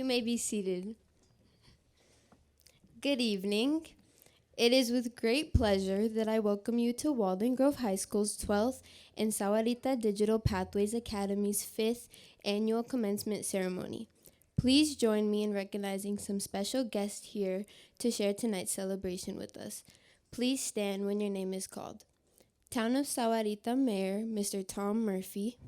may be seated. Good evening. It is with great pleasure that I welcome you to Walden Grove High School's 12th and Sahuarita Digital Pathways Academy's 5th annual commencement ceremony. Please join me in recognizing some special guests here to share tonight's celebration with us. Please stand when your name is called. Town of Sahuarita Mayor, Mr. Tom Murphy.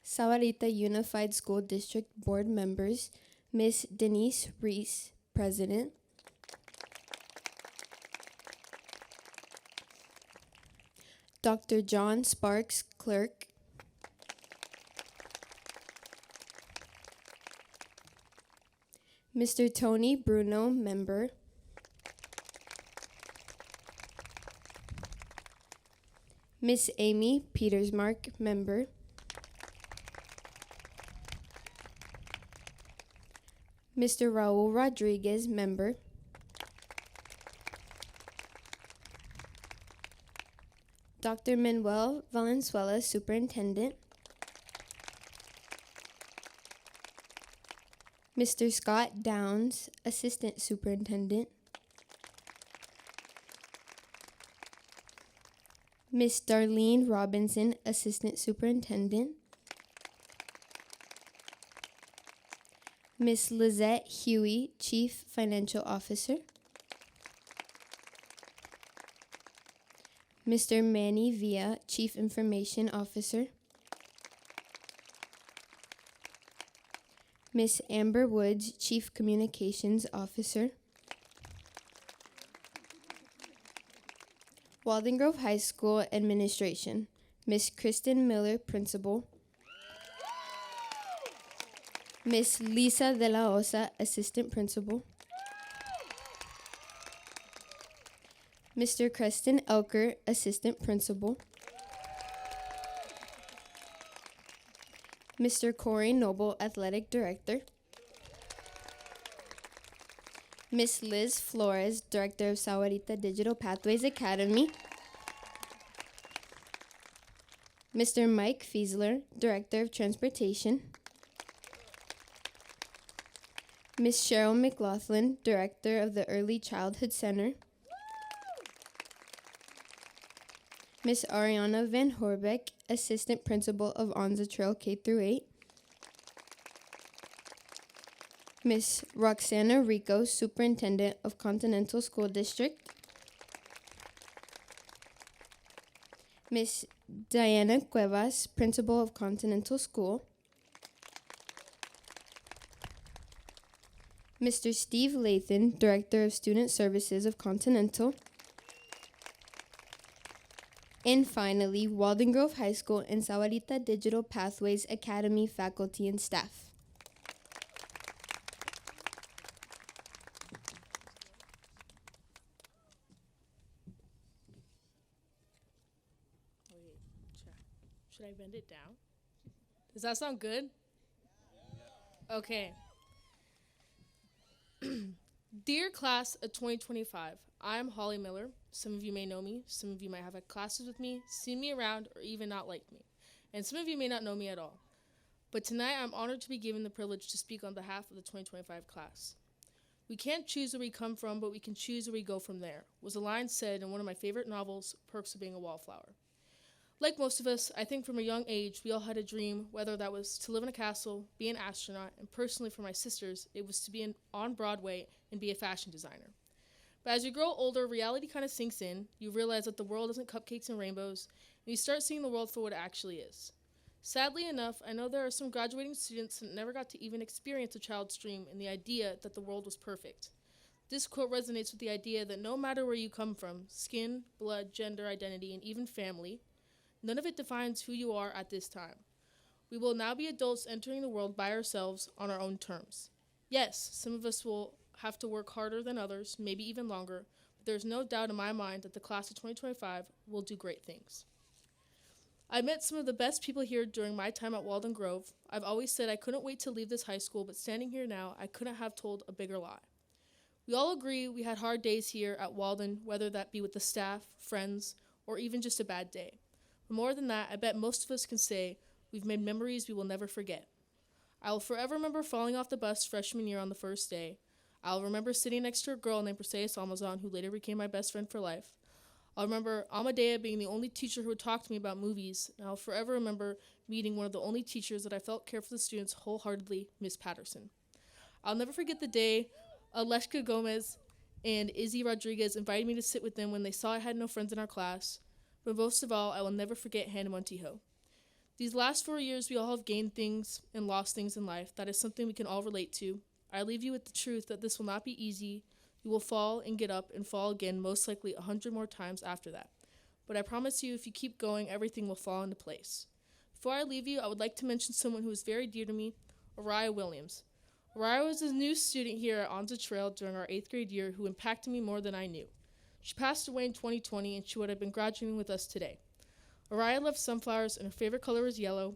Sahuarita Unified School District Board members, Ms. Denise Reese, President. Dr. John Sparks, Clerk. Mr. Tony Bruno, Member. Miss Amy Petersmark, Member. Mr. Raul Rodriguez, Member. Dr. Manuel Valenzuela, Superintendent. Mr. Scott Downs, Assistant Superintendent. Miss Darlene Robinson, Assistant Superintendent. Miss Lizette Huey, Chief Financial Officer. Mr. Manny Villa, Chief Information Officer. Miss Amber Woods, Chief Communications Officer. Walden Grove High School Administration, Miss Kristen Miller, Principal. Miss Lisa de la Osa, Assistant Principal. Mr. Creston Elker, Assistant Principal. Mr. Corey Noble, Athletic Director. Miss Liz Flores, Director of Sahuarita Digital Pathways Academy. Mr. Mike Fiesler, Director of Transportation. Miss Cheryl McLaughlin, Director of the Early Childhood Center. Miss Ariana Van Horbeck, Assistant Principal of Onza Trail K-8. Miss Roxana Rico, Superintendent of Continental School District. Miss Diana Cuevas, Principal of Continental School. Mr. Steve Lathan, Director of Student Services of Continental. And finally, Walden Grove High School and Sahuarita Digital Pathways Academy faculty and staff. Wait, should I bend it down? Does that sound good? Okay. Dear class of 2025, I'm Holly Miller. Some of you may know me, some of you might have had classes with me, seen me around, or even not like me. And some of you may not know me at all. But tonight I'm honored to be given the privilege to speak on behalf of the 2025 class. We can't choose where we come from, but we can choose where we go from there, was a line said in one of my favorite novels, Perks of Being a Wallflower. Like most of us, I think from a young age, we all had a dream, whether that was to live in a castle, be an astronaut, and personally for my sisters, it was to be on Broadway and be a fashion designer. But as you grow older, reality kind of sinks in. You realize that the world isn't cupcakes and rainbows, and you start seeing the world for what it actually is. Sadly enough, I know there are some graduating students that never got to even experience a child's dream and the idea that the world was perfect. This quote resonates with the idea that no matter where you come from, skin, blood, gender, identity, and even family, none of it defines who you are at this time. We will now be adults entering the world by ourselves on our own terms. Yes, some of us will have to work harder than others, maybe even longer, but there's no doubt in my mind that the class of 2025 will do great things. I met some of the best people here during my time at Walden Grove. I've always said I couldn't wait to leave this high school, but standing here now, I couldn't have told a bigger lie. We all agree we had hard days here at Walden, whether that be with the staff, friends, or even just a bad day. But more than that, I bet most of us can say we've made memories we will never forget. I will forever remember falling off the bus freshman year on the first day. I'll remember sitting next to a girl named Processional Almazan, who later became my best friend for life. I'll remember Amadea being the only teacher who would talk to me about movies, and I'll forever remember meeting one of the only teachers that I felt cared for the students wholeheartedly, Miss Patterson. I'll never forget the day Aleshka Gomez and Izzy Rodriguez invited me to sit with them when they saw I had no friends in our class. But most of all, I will never forget Hannah Montijo. These last 4 years, we all have gained things and lost things in life. That is something we can all relate to. I leave you with the truth that this will not be easy. You will fall and get up and fall again, most likely 100 more times after that. But I promise you, if you keep going, everything will fall into place. Before I leave you, I would like to mention someone who is very dear to me, Araya Williams. Araya was a new student here at Onza Trail during our 8th grade year who impacted me more than I knew. She passed away in 2020, and she would have been graduating with us today. Araya loves sunflowers, and her favorite color is yellow.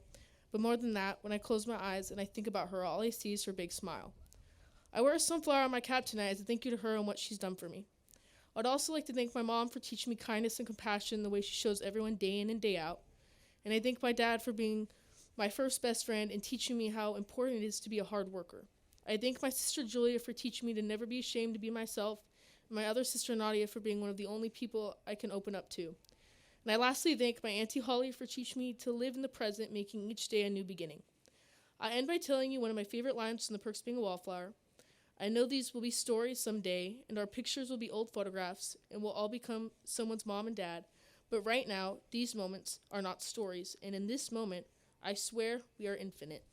But more than that, when I close my eyes and I think about her, all I see is her big smile. I wear a sunflower on my cap tonight as a thank you to her and what she's done for me. I'd also like to thank my mom for teaching me kindness and compassion the way she shows everyone day in and day out. And I thank my dad for being my first best friend and teaching me how important it is to be a hard worker. I thank my sister Julia for teaching me to never be ashamed to be myself, and my other sister Nadia for being one of the only people I can open up to. And I lastly thank my Auntie Holly for teaching me to live in the present, making each day a new beginning. I end by telling you one of my favorite lines from The Perks of Being a Wallflower. I know these will be stories someday, and our pictures will be old photographs, and we'll all become someone's mom and dad. But right now, these moments are not stories, and in this moment, I swear we are infinite.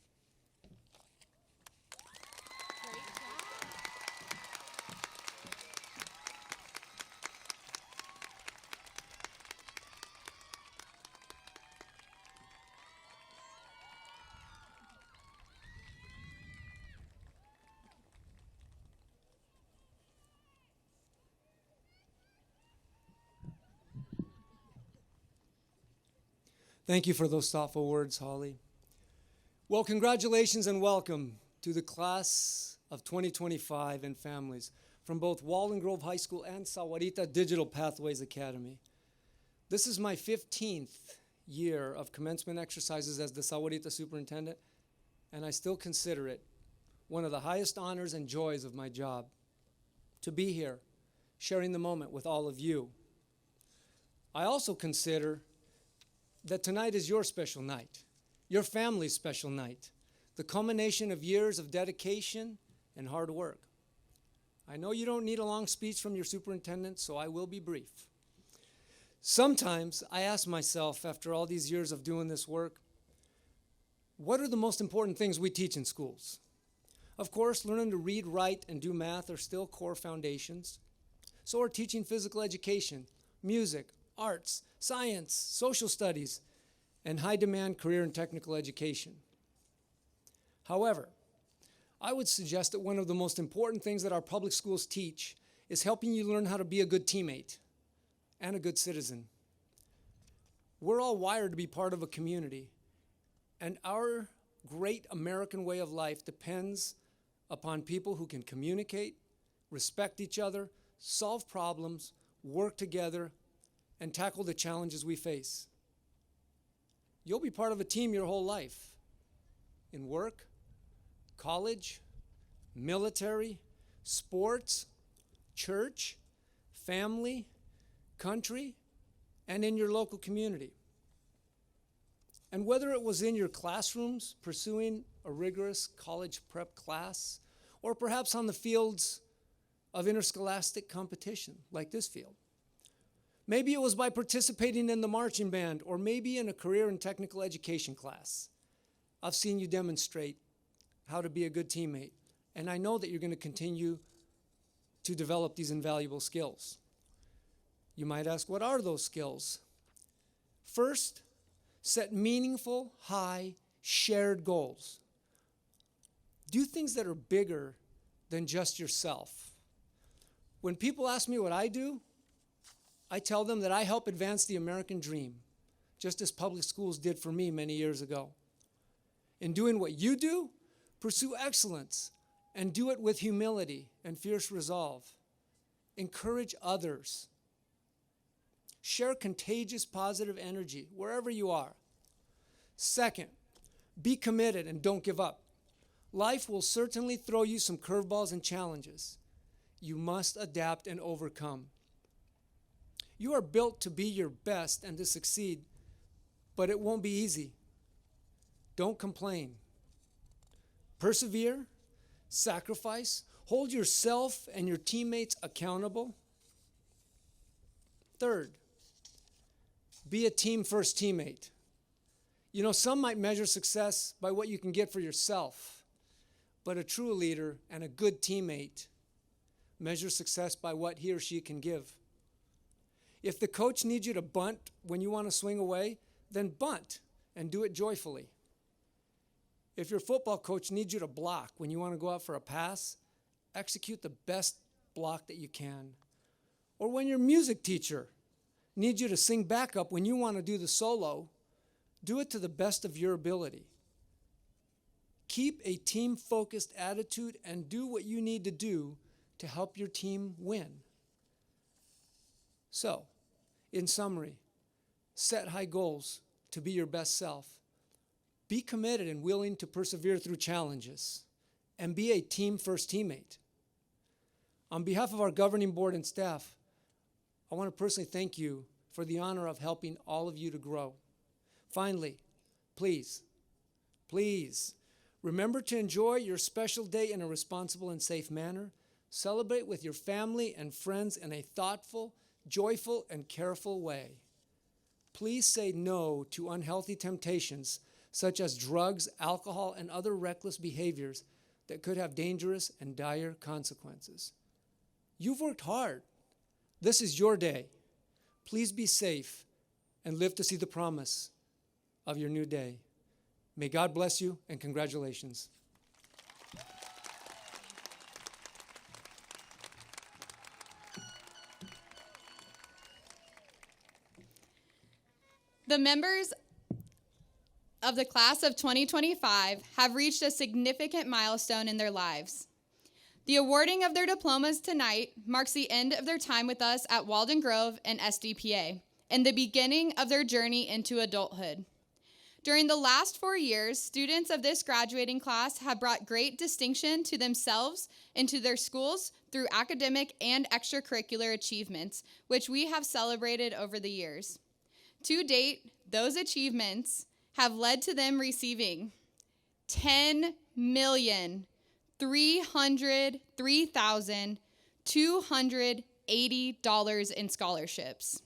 Thank you for those thoughtful words, Holly. Well, congratulations and welcome to the class of 2025 and families from both Walden Grove High School and Sahuarita Digital Pathways Academy. This is my 15th year of commencement exercises as the Sahuarita Superintendent, and I still consider it one of the highest honors and joys of my job to be here, sharing the moment with all of you. I also consider that tonight is your special night, your family's special night, the culmination of years of dedication and hard work. I know you don't need a long speech from your superintendent, so I will be brief. Sometimes I ask myself, after all these years of doing this work, what are the most important things we teach in schools? Of course, learning to read, write, and do math are still core foundations. So are teaching physical education, music, arts, science, social studies, and high-demand career and technical education. However, I would suggest that one of the most important things that our public schools teach is helping you learn how to be a good teammate and a good citizen. We're all wired to be part of a community, and our great American way of life depends upon people who can communicate, respect each other, solve problems, work together, and tackle the challenges we face. You'll be part of a team your whole life, in work, college, military, sports, church, family, country, and in your local community. And whether it was in your classrooms pursuing a rigorous college prep class, or perhaps on the fields of interscholastic competition like this field, maybe it was by participating in the marching band, or maybe in a career and technical education class. I've seen you demonstrate how to be a good teammate, and I know that you're going to continue to develop these invaluable skills. You might ask, what are those skills? First, set meaningful, high, shared goals. Do things that are bigger than just yourself. When people ask me what I do, I tell them that I help advance the American dream, just as public schools did for me many years ago. In doing what you do, pursue excellence and do it with humility and fierce resolve. Encourage others. Share contagious positive energy wherever you are. Second, be committed and don't give up. Life will certainly throw you some curveballs and challenges. You must adapt and overcome. You are built to be your best and to succeed, but it won't be easy. Don't complain. Persevere, sacrifice, hold yourself and your teammates accountable. Third, be a team-first teammate. You know, some might measure success by what you can get for yourself, but a true leader and a good teammate measures success by what he or she can give. If the coach needs you to bunt when you want to swing away, then bunt and do it joyfully. If your football coach needs you to block when you want to go out for a pass, execute the best block that you can. Or when your music teacher needs you to sing backup when you want to do the solo, do it to the best of your ability. Keep a team-focused attitude and do what you need to do to help your team win. So, in summary, set high goals to be your best self. Be committed and willing to persevere through challenges, and be a team-first teammate. On behalf of our governing board and staff, I want to personally thank you for the honor of helping all of you to grow. Finally, please, remember to enjoy your special day in a responsible and safe manner. Celebrate with your family and friends in a thoughtful, joyful, and careful way. Please say no to unhealthy temptations such as drugs, alcohol, and other reckless behaviors that could have dangerous and dire consequences. You've worked hard. This is your day. Please be safe and live to see the promise of your new day. May God bless you, and congratulations. The members of the class of 2025 have reached a significant milestone in their lives. The awarding of their diplomas tonight marks the end of their time with us at Walden Grove and SDPA and the beginning of their journey into adulthood. During the last 4 years, students of this graduating class have brought great distinction to themselves and to their schools through academic and extracurricular achievements, which we have celebrated over the years. To date, those achievements have led to them receiving $10,303,280 in scholarships.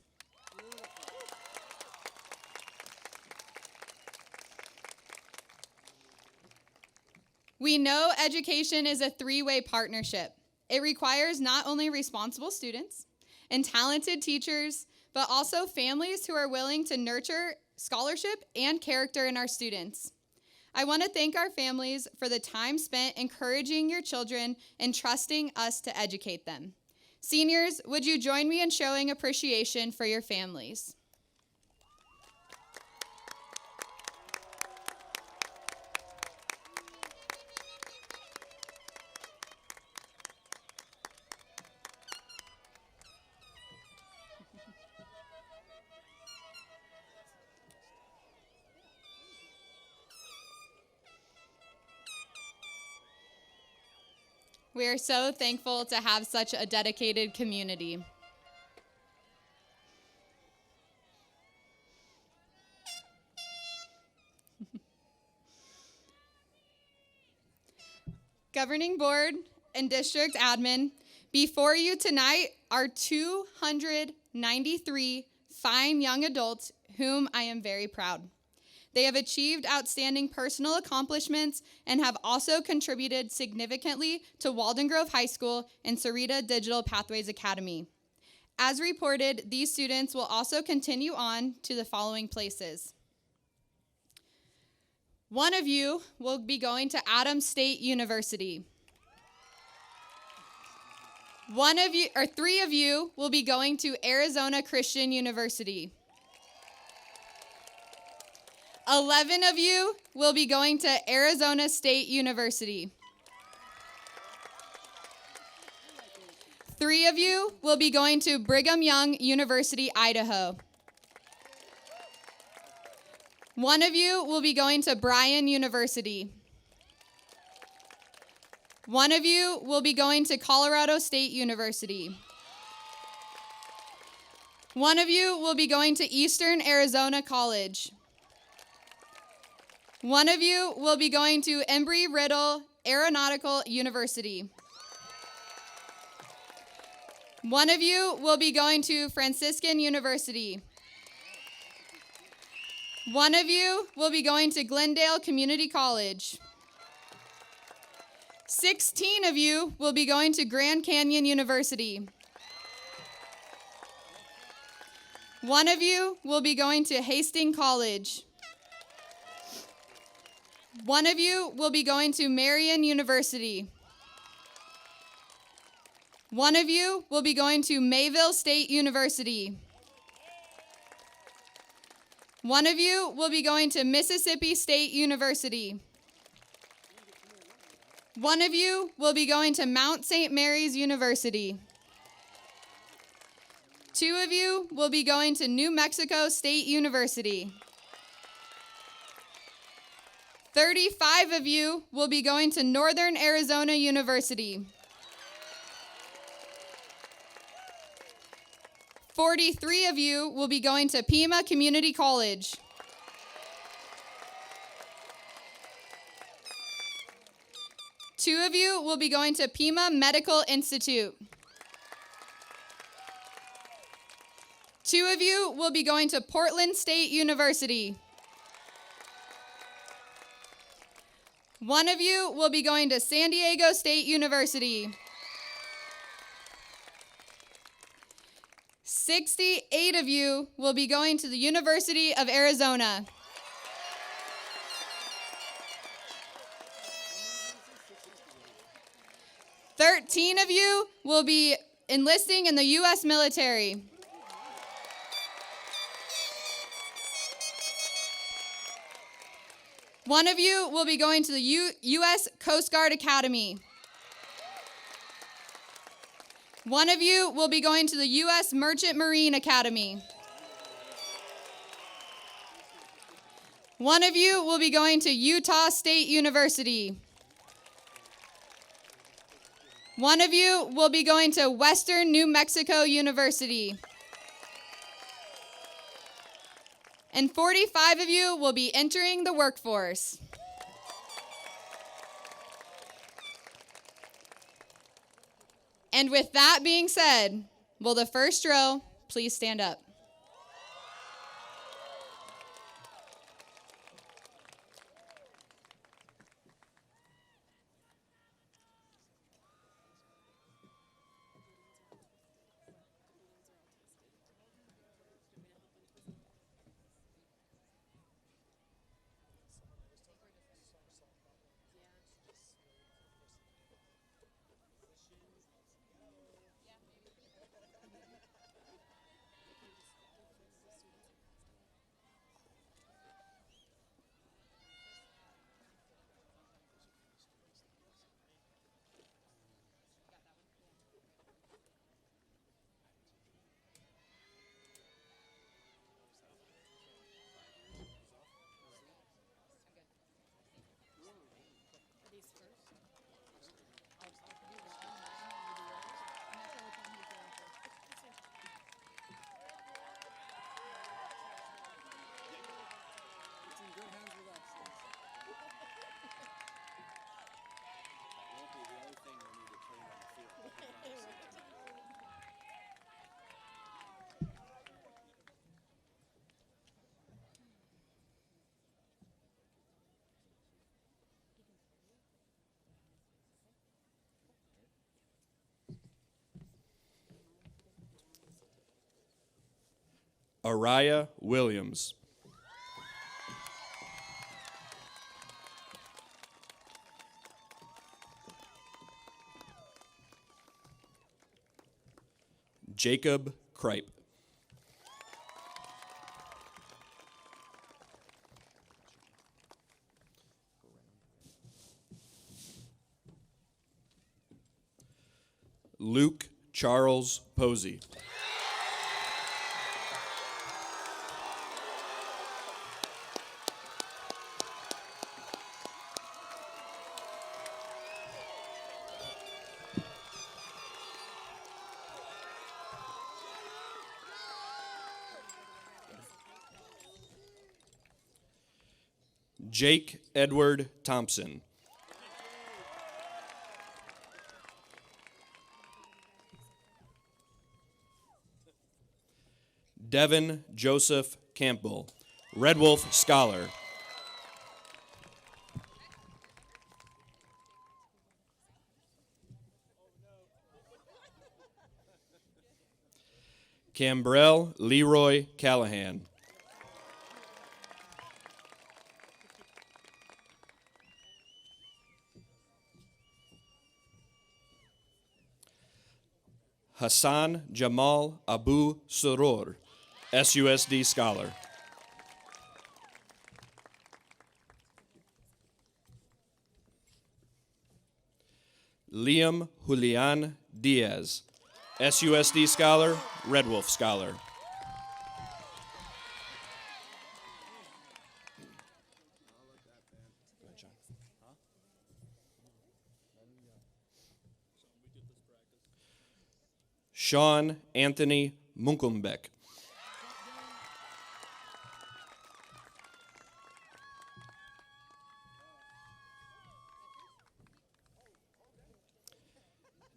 We know education is a three-way partnership. It requires not only responsible students and talented teachers, but also families who are willing to nurture scholarship and character in our students. I want to thank our families for the time spent encouraging your children and trusting us to educate them. Seniors, would you join me in showing appreciation for your families? We are so thankful to have such a dedicated community. Governing Board and District Admin, before you tonight are 293 fine young adults whom I am very proud. They have achieved outstanding personal accomplishments and have also contributed significantly to Walden Grove High School and Sarita Digital Pathways Academy. As reported, these students will also continue on to the following places. One of you will be going to Adams State University. Three of you will be going to Arizona Christian University. 11 of you will be going to Arizona State University. 3 of you will be going to Brigham Young University, Idaho. 1 of you will be going to Bryan University. 1 of you will be going to Colorado State University. 1 of you will be going to Eastern Arizona College. 1 of you will be going to Embry-Riddle Aeronautical University. 1 of you will be going to Franciscan University. 1 of you will be going to Glendale Community College. 16 of you will be going to Grand Canyon University. 1 of you will be going to Hastings College. 1 of you will be going to Marian University. 1 of you will be going to Mayville State University. 1 of you will be going to Mississippi State University. 1 of you will be going to Mount St. Mary's University. 2 of you will be going to New Mexico State University. 35 of you will be going to Northern Arizona University. 43 of you will be going to Pima Community College. 2 of you will be going to Pima Medical Institute. 2 of you will be going to Portland State University. 1 of you will be going to San Diego State University. 68 of you will be going to the University of Arizona. 13 of you will be enlisting in the U.S. military. 1 of you will be going to the U.S. Coast Guard Academy. 1 of you will be going to the U.S. Merchant Marine Academy. 1 of you will be going to Utah State University. 1 of you will be going to Western New Mexico University. And 45 of you will be entering the workforce. And with that being said, will the first row please stand up? Araya Williams. Jacob Kripe. Luke Charles Posey. Jake Edward Thompson. Devin Joseph Campbell, Red Wolf Scholar. Cambrell Leroy Callahan. Hassan Jamal Abu Surur, SUSD Scholar. Liam Julian Diaz, SUSD Scholar, Red Wolf Scholar. Sean Anthony Munkelbeck.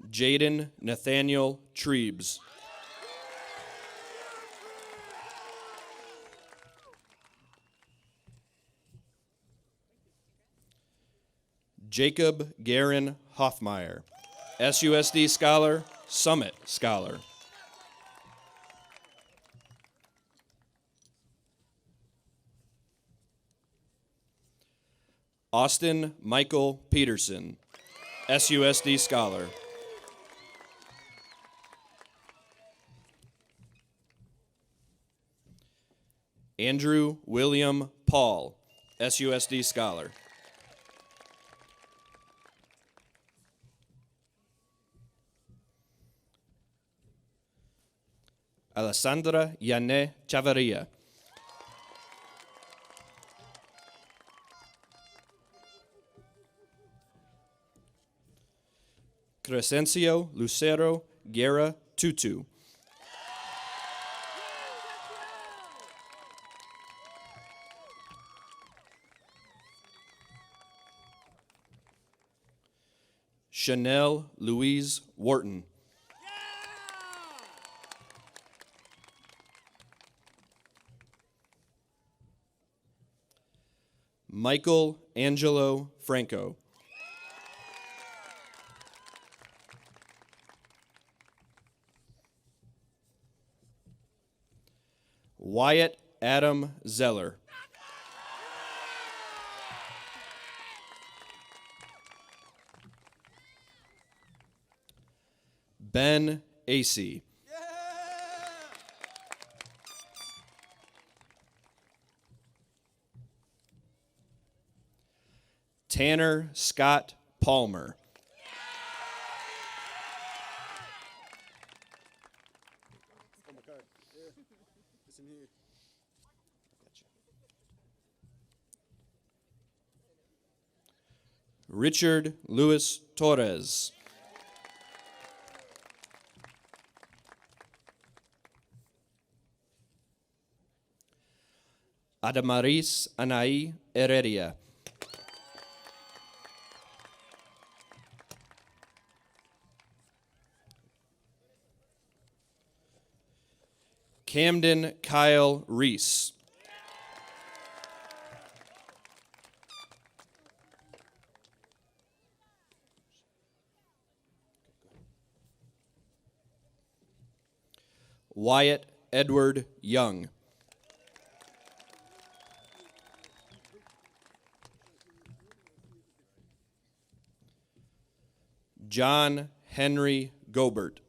Jaden Nathaniel Treebs. Jacob Garin Hoffmeyer, SUSD Scholar, Summit Scholar. Austin Michael Peterson, SUSD Scholar. Andrew William Paul, SUSD Scholar. Alessandra Yane Chavarria. Crescencio Lucero Guerra Tutu. Chanel Louise Wharton. Michael Angelo Franco. Wyatt Adam Zeller. Ben Acey. Tanner Scott Palmer. Richard Luis Torres. Adamaris Anaí Heredia. Camden Kyle Reese. Wyatt Edward Young. John Henry Gobert.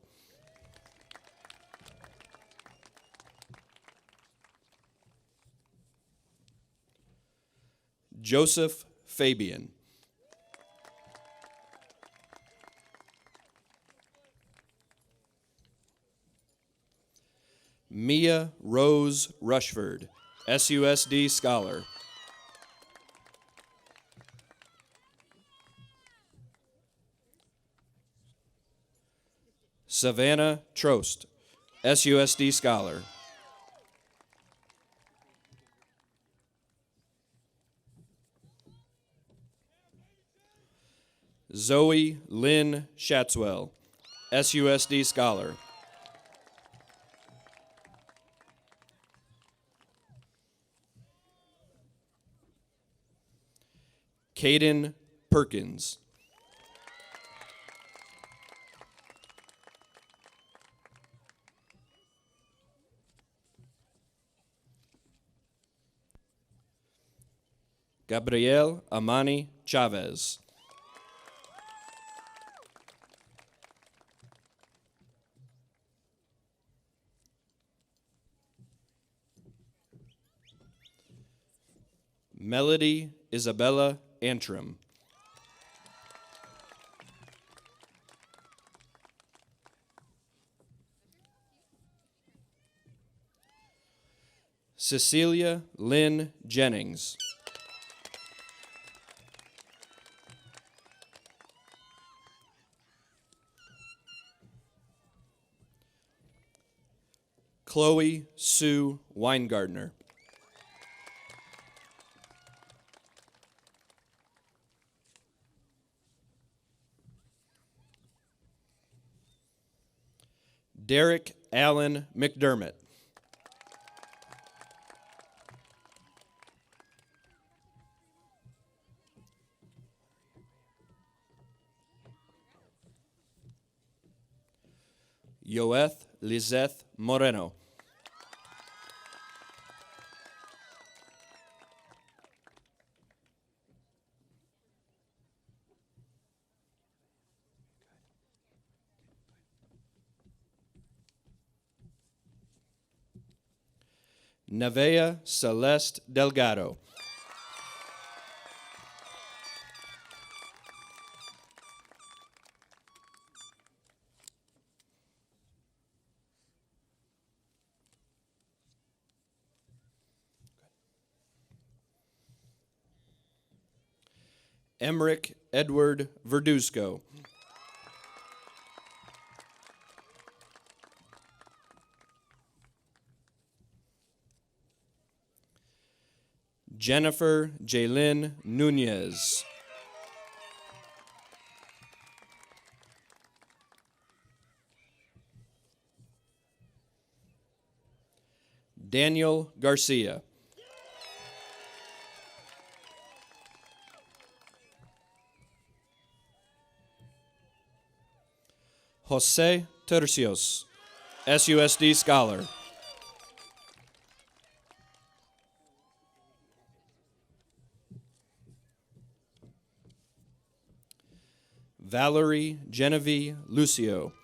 Joseph Fabian. Mia Rose Rushford, SUSD Scholar. Savannah Trost, SUSD Scholar. Zoe Lynn Shatswell, SUSD Scholar. Caden Perkins. Gabriel Amani Chavez. Melody Isabella Antrim. Cecilia Lynn Jennings. Chloe Sue Weingartner. Derek Allen McDermott. Yoeth Lizeth Moreno. Nevea Celeste Delgado. Emmerich Edward Verduzco. Jennifer Jaylin Nunez. Daniel Garcia. Jose Tercios, SUSD Scholar. Valerie Genevieve Lucio.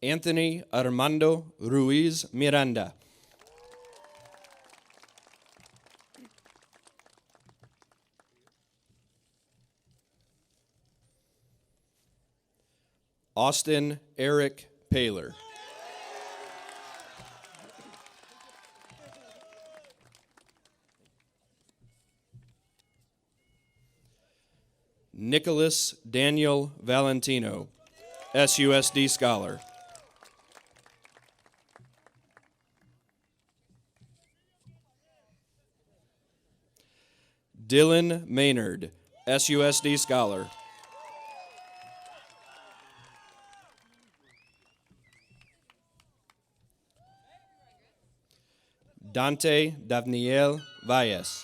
Anthony Armando Ruiz Miranda. Austin Eric Paler. Nicholas Daniel Valentino, SUSD Scholar. Dylan Maynard, SUSD Scholar. Dante Davniel Valles.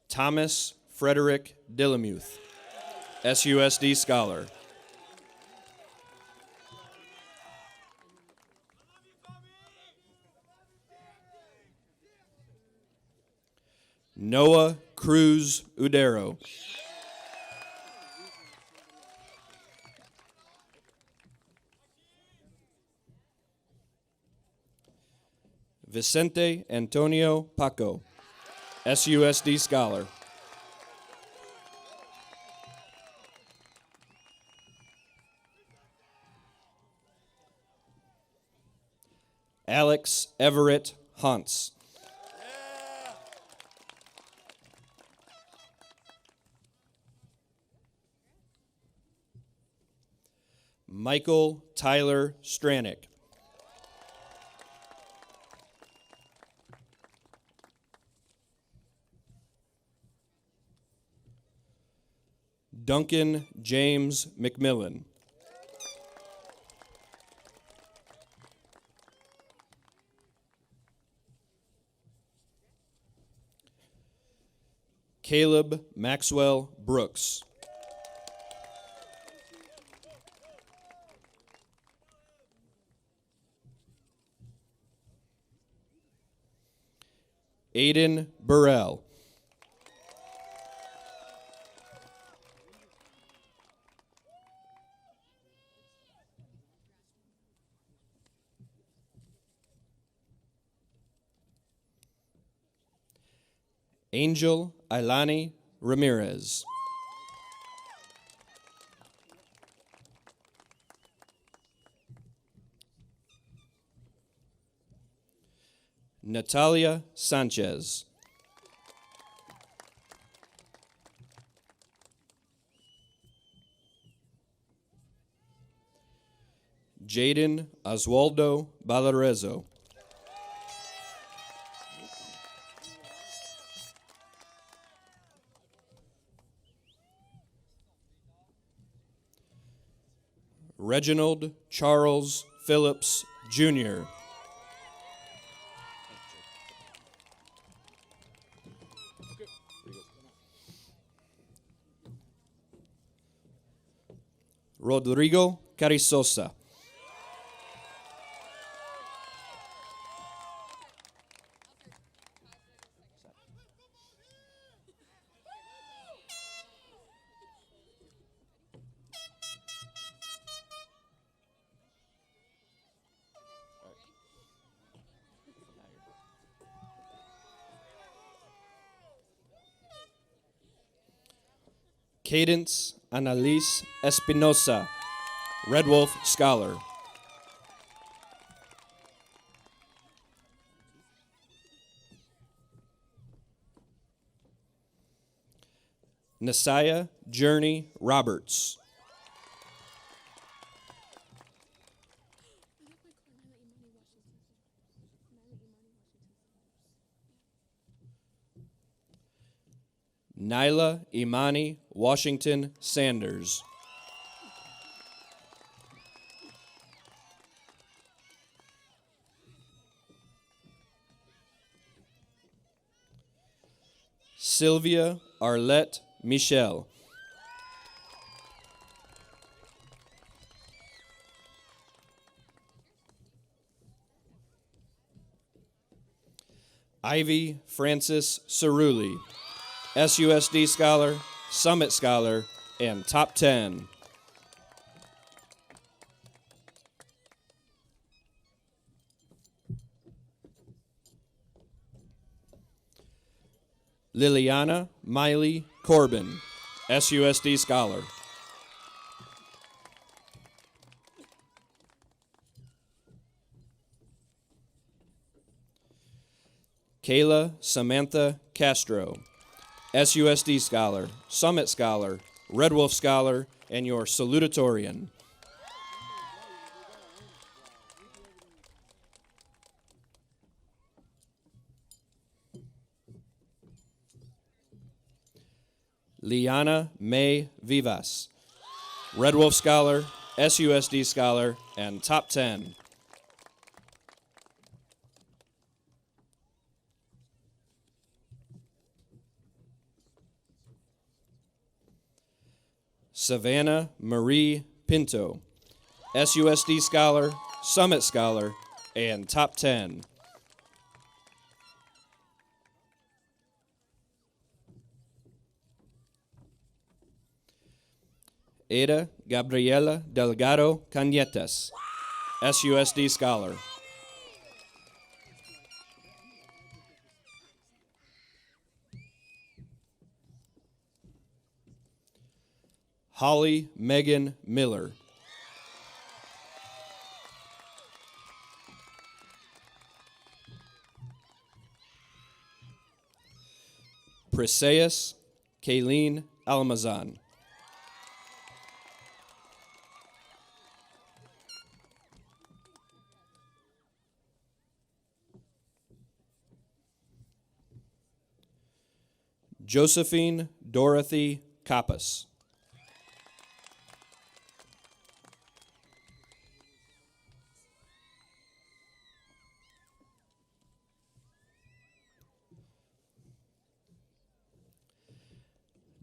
Thomas Frederick Dillamuth, SUSD Scholar. Noah Cruz Udero. Vicente Antonio Paco, SUSD Scholar. Alex Everett Hunts. Michael Tyler Stranick. Duncan James McMillan. Caleb Maxwell Brooks. Aiden Burrell. Angel Ailani Ramirez. Natalia Sanchez. Jaden Oswaldo Balarezo. Reginald Charles Phillips, Jr. Rodrigo Carizosa. Cadence Annalise Espinosa, Red Wolf Scholar. Nasiah Journey Roberts. Nyla Imani Washington Sanders. Sylvia Arlette Michel. Ivy Francis Cerulli, SUSD Scholar, Summit Scholar, and Top 10. Liliana Miley Corbin, SUSD Scholar. Kayla Samantha Castro, SUSD Scholar, Summit Scholar, Red Wolf Scholar, and your salutatorian. Liana May Vivas, Red Wolf Scholar, SUSD Scholar, and Top 10. Savannah Marie Pinto, SUSD Scholar, Summit Scholar, and Top 10. Ada Gabriela Delgado Cañetas, SUSD Scholar. Holly Megan Miller. Priseus Kayleen Almazan. Josephine Dorothy Kappas.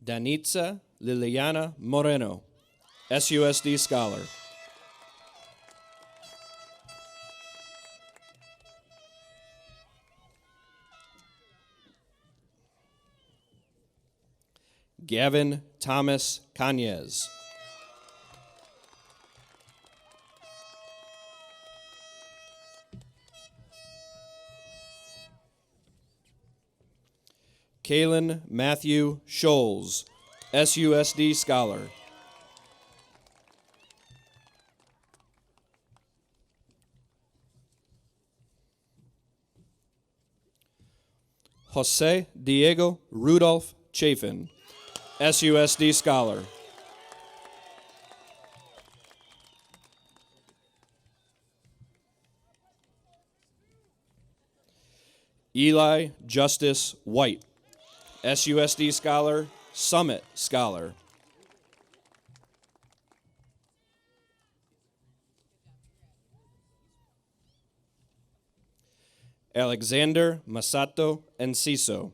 Danitza Liliana Moreno, SUSD Scholar. Gavin Thomas Cañez. Kalen Matthew Scholes, SUSD Scholar. Jose Diego Rudolph Chafin, SUSD Scholar. Eli Justice White, SUSD Scholar, Summit Scholar. Alexander Masato Enciso,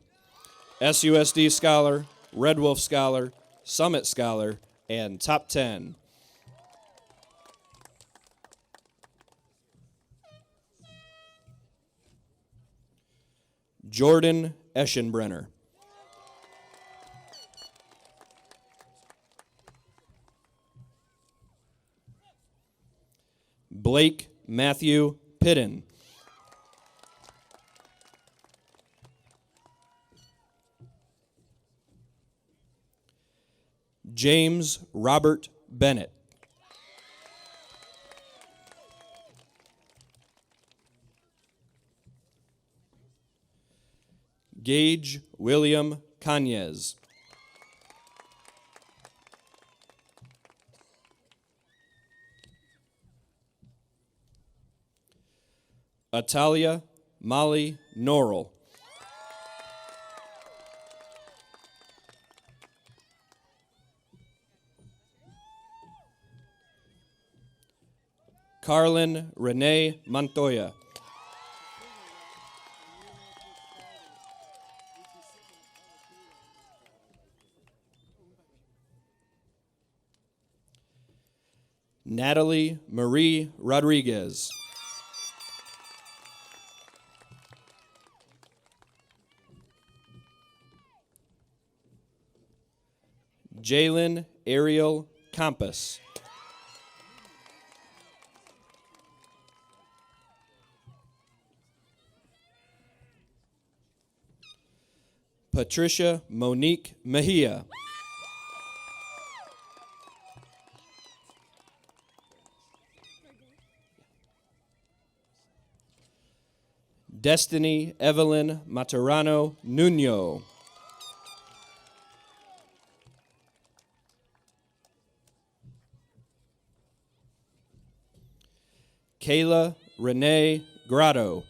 SUSD Scholar, Red Wolf Scholar, Summit Scholar, and Top 10. Jordan Eschenbrenner. Blake Matthew Pidden. James Robert Bennett. Gage William Cañez. Atalia Molly Norrell. Carlin Renee Montoya. Natalie Marie Rodriguez. Jalen Ariel Campos. Patricia Monique Mejia. Destiny Evelyn Maturano Nuno. Kayla Renee Grotto.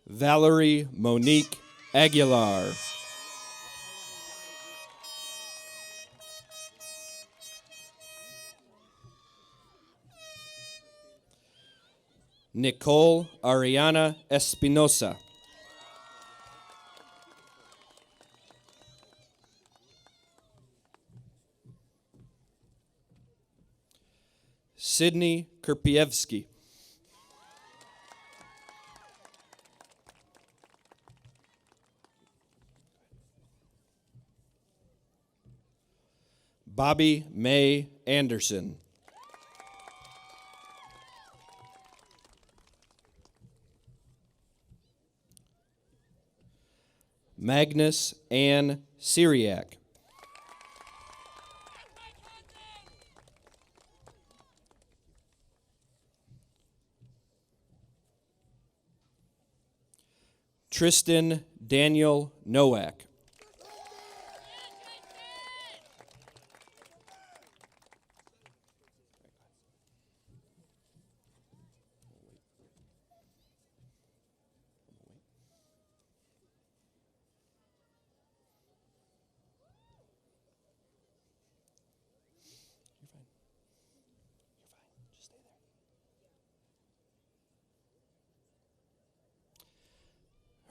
Valerie Monique Aguilar. Nicole Ariana Espinosa. Sydney Kerpievsky. Bobby Mae Anderson. Magnus Ann Syriac. Tristan Daniel Nowak.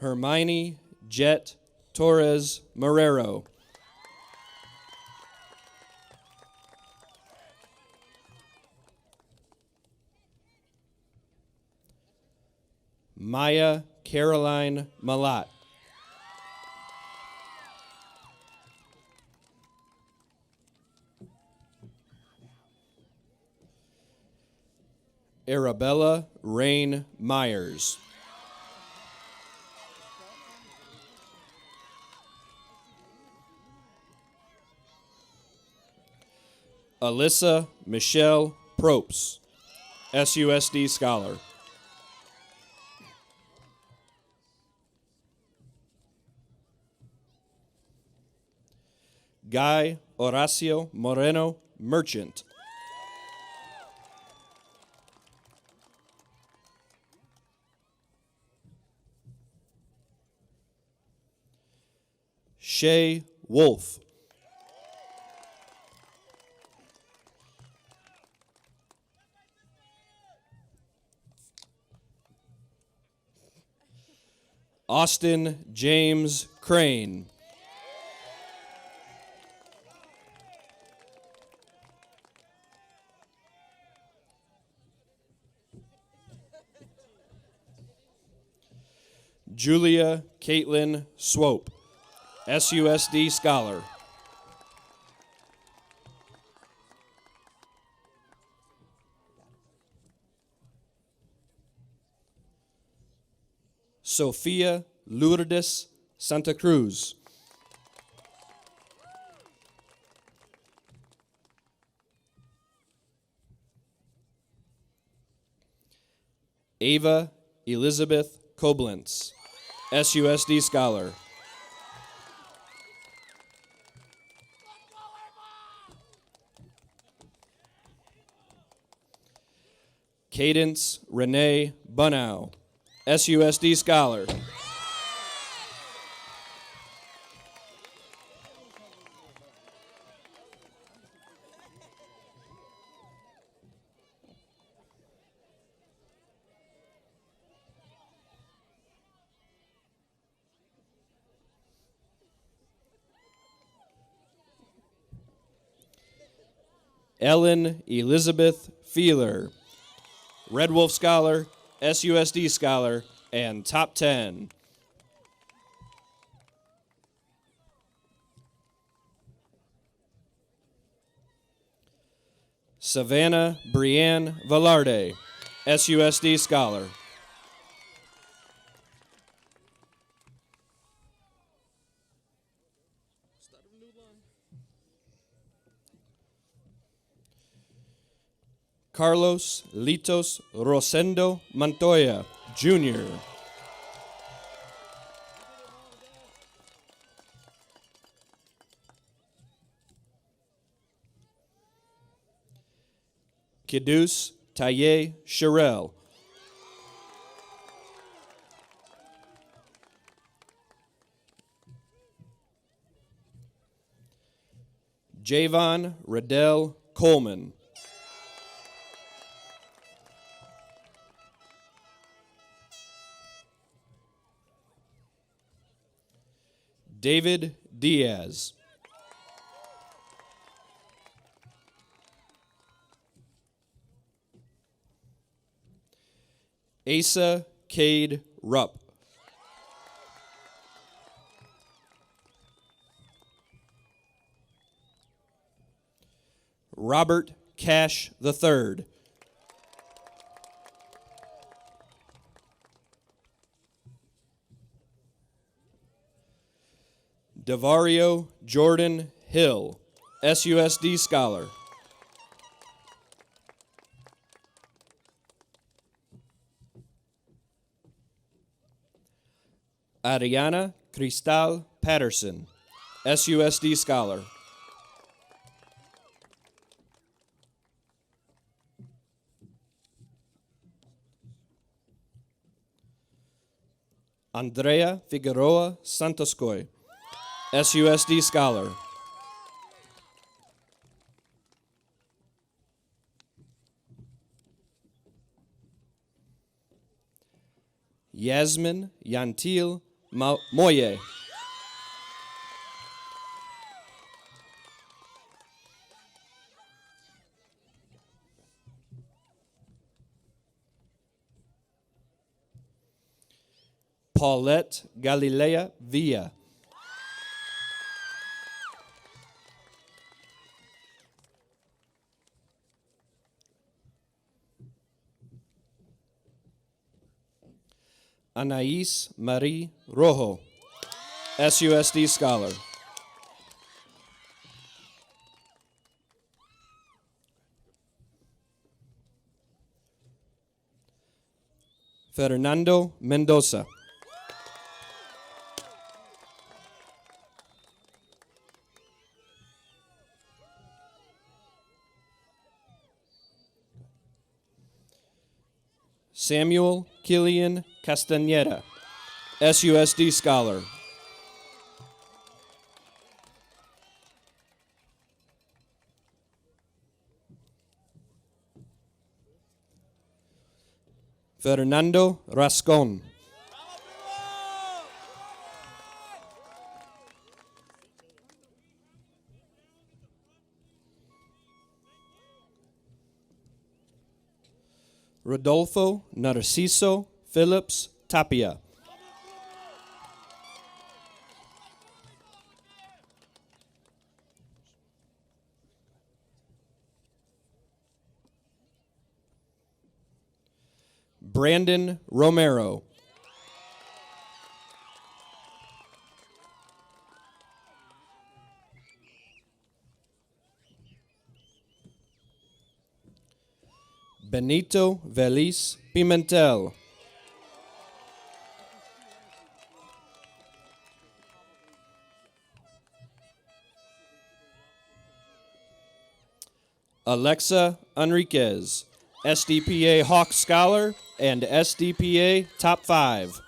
Hermione Jet Torres Marrero. Maya Caroline Malat. Arabella Rain Myers. Alyssa Michelle Propes, SUSD Scholar. Guy Horacio Moreno Merchant. Shay Wolf. Austin James Crane. Julia Caitlin Swope, SUSD Scholar. Sophia Lourdes Santa Cruz. Ava Elizabeth Koblenz, SUSD Scholar. Cadence Renee Bunow, SUSD Scholar. Ellen Elizabeth Feeler, Red Wolf Scholar, SUSD Scholar, and Top 10. Savannah Brienne Velarde, SUSD Scholar. Carlos Litos Rosendo Montoya, Jr. Kidus Taye Sherrill. Javon Riddell Coleman. David Diaz. Asa Cade Rupp. Robert Cash III. Davario Jordan Hill, SUSD Scholar. Ariana Cristal Patterson, SUSD Scholar. Andrea Figueroa Santoscoy, SUSD Scholar. Yasmin Yantil Moye. Paulette Galilea Villa. Anais Marie Rojo, SUSD Scholar. Fernando Mendoza. Samuel Killian Castañeda, SUSD Scholar. Fernando Rascon. Rodolfo Narciso Phillips Tapia. Brandon Romero. Benito Velis Pimentel. Alexa Enriquez, SDPA Hawk Scholar and SDPA Top 5.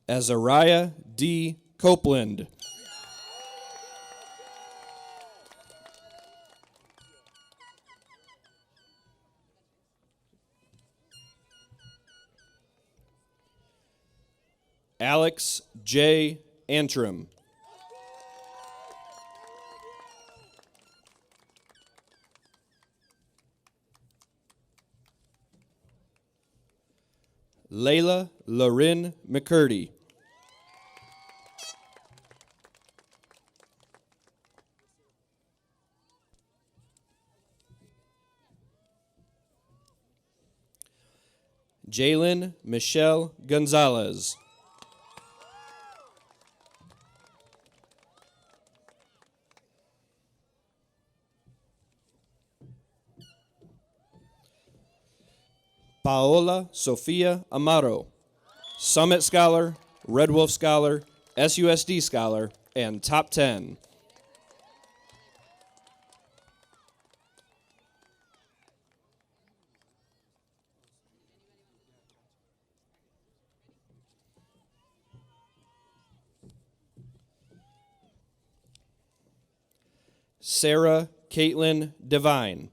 Azariah D. Copeland. Alex J. Antrim. Layla Lorin McCurdy. Jalen Michelle Gonzalez. Paola Sofia Amaro, Summit Scholar, Red Wolf Scholar, SUSD Scholar, and Top 10. Sarah Caitlin Devine.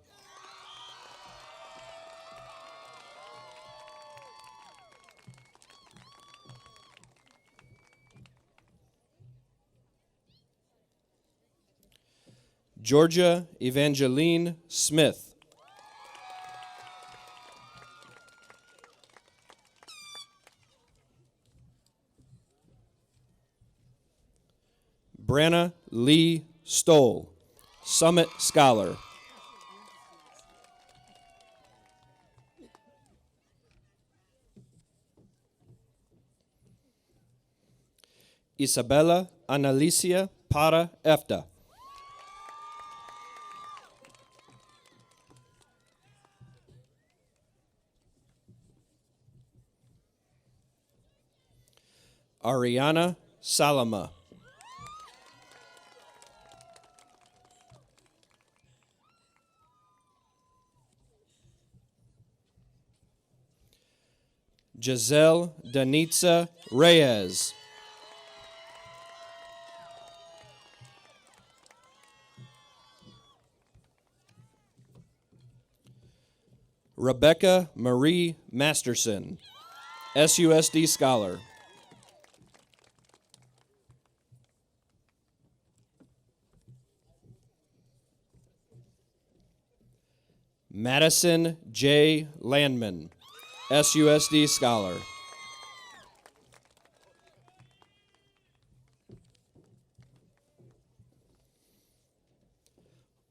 Georgia Evangeline Smith. Branna Lee Stoll, Summit Scholar. Isabella Analicia Para Efta. Ariana Salama. Giselle Danitza Reyes. Rebecca Marie Masterson, SUSD Scholar. Madison J. Landman, SUSD Scholar.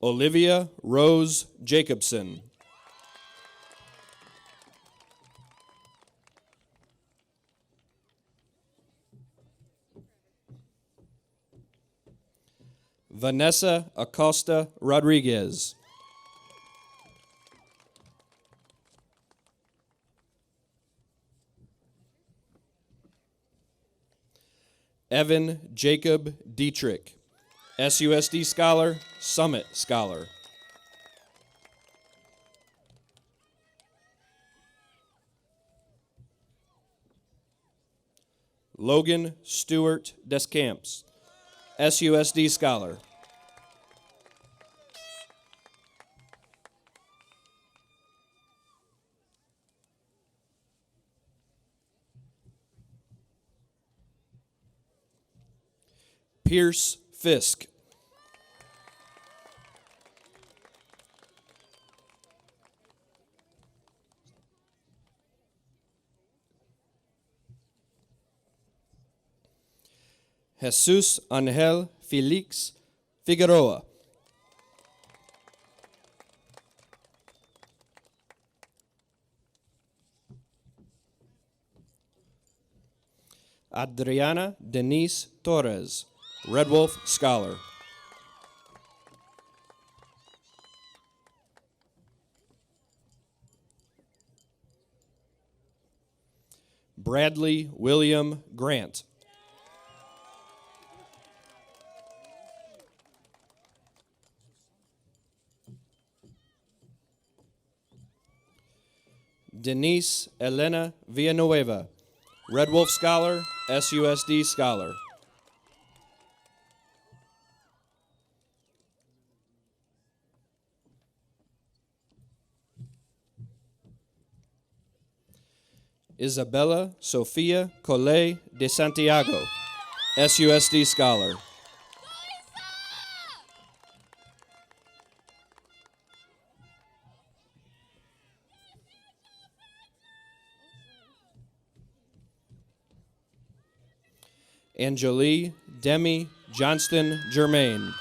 Olivia Rose Jacobson. Vanessa Acosta Rodriguez. Evan Jacob Dietrich, SUSD Scholar, Summit Scholar. Logan Stewart Descamps, SUSD Scholar. Pierce Fisk. Jesus Angel Felix Figueroa. Adriana Denise Torres, Red Wolf Scholar. Bradley William Grant. Denise Elena Villanueva, Red Wolf Scholar, SUSD Scholar. Isabella Sofia Collet de Santiago, SUSD Scholar. Angelique Demi Johnston Germain.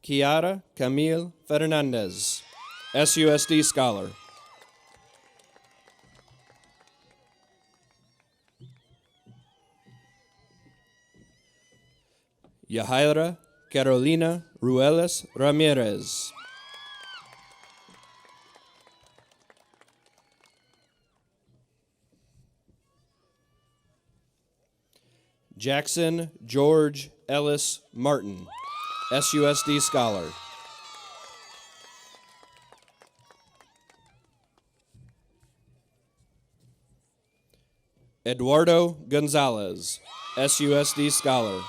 Kiara Camille Fernandez, SUSD Scholar. Yahaira Carolina Ruelas Ramirez. Jackson George Ellis Martin, SUSD Scholar. Eduardo Gonzalez, SUSD Scholar.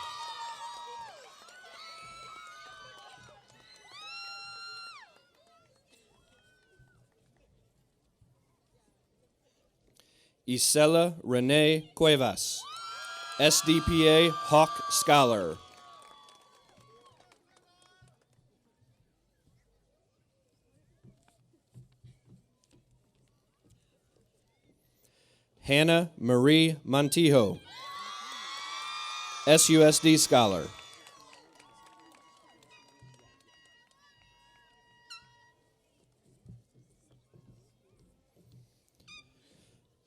Isela Renee Cuevas, SDPA Hawk Scholar. Hannah Marie Montijo, SUSD Scholar.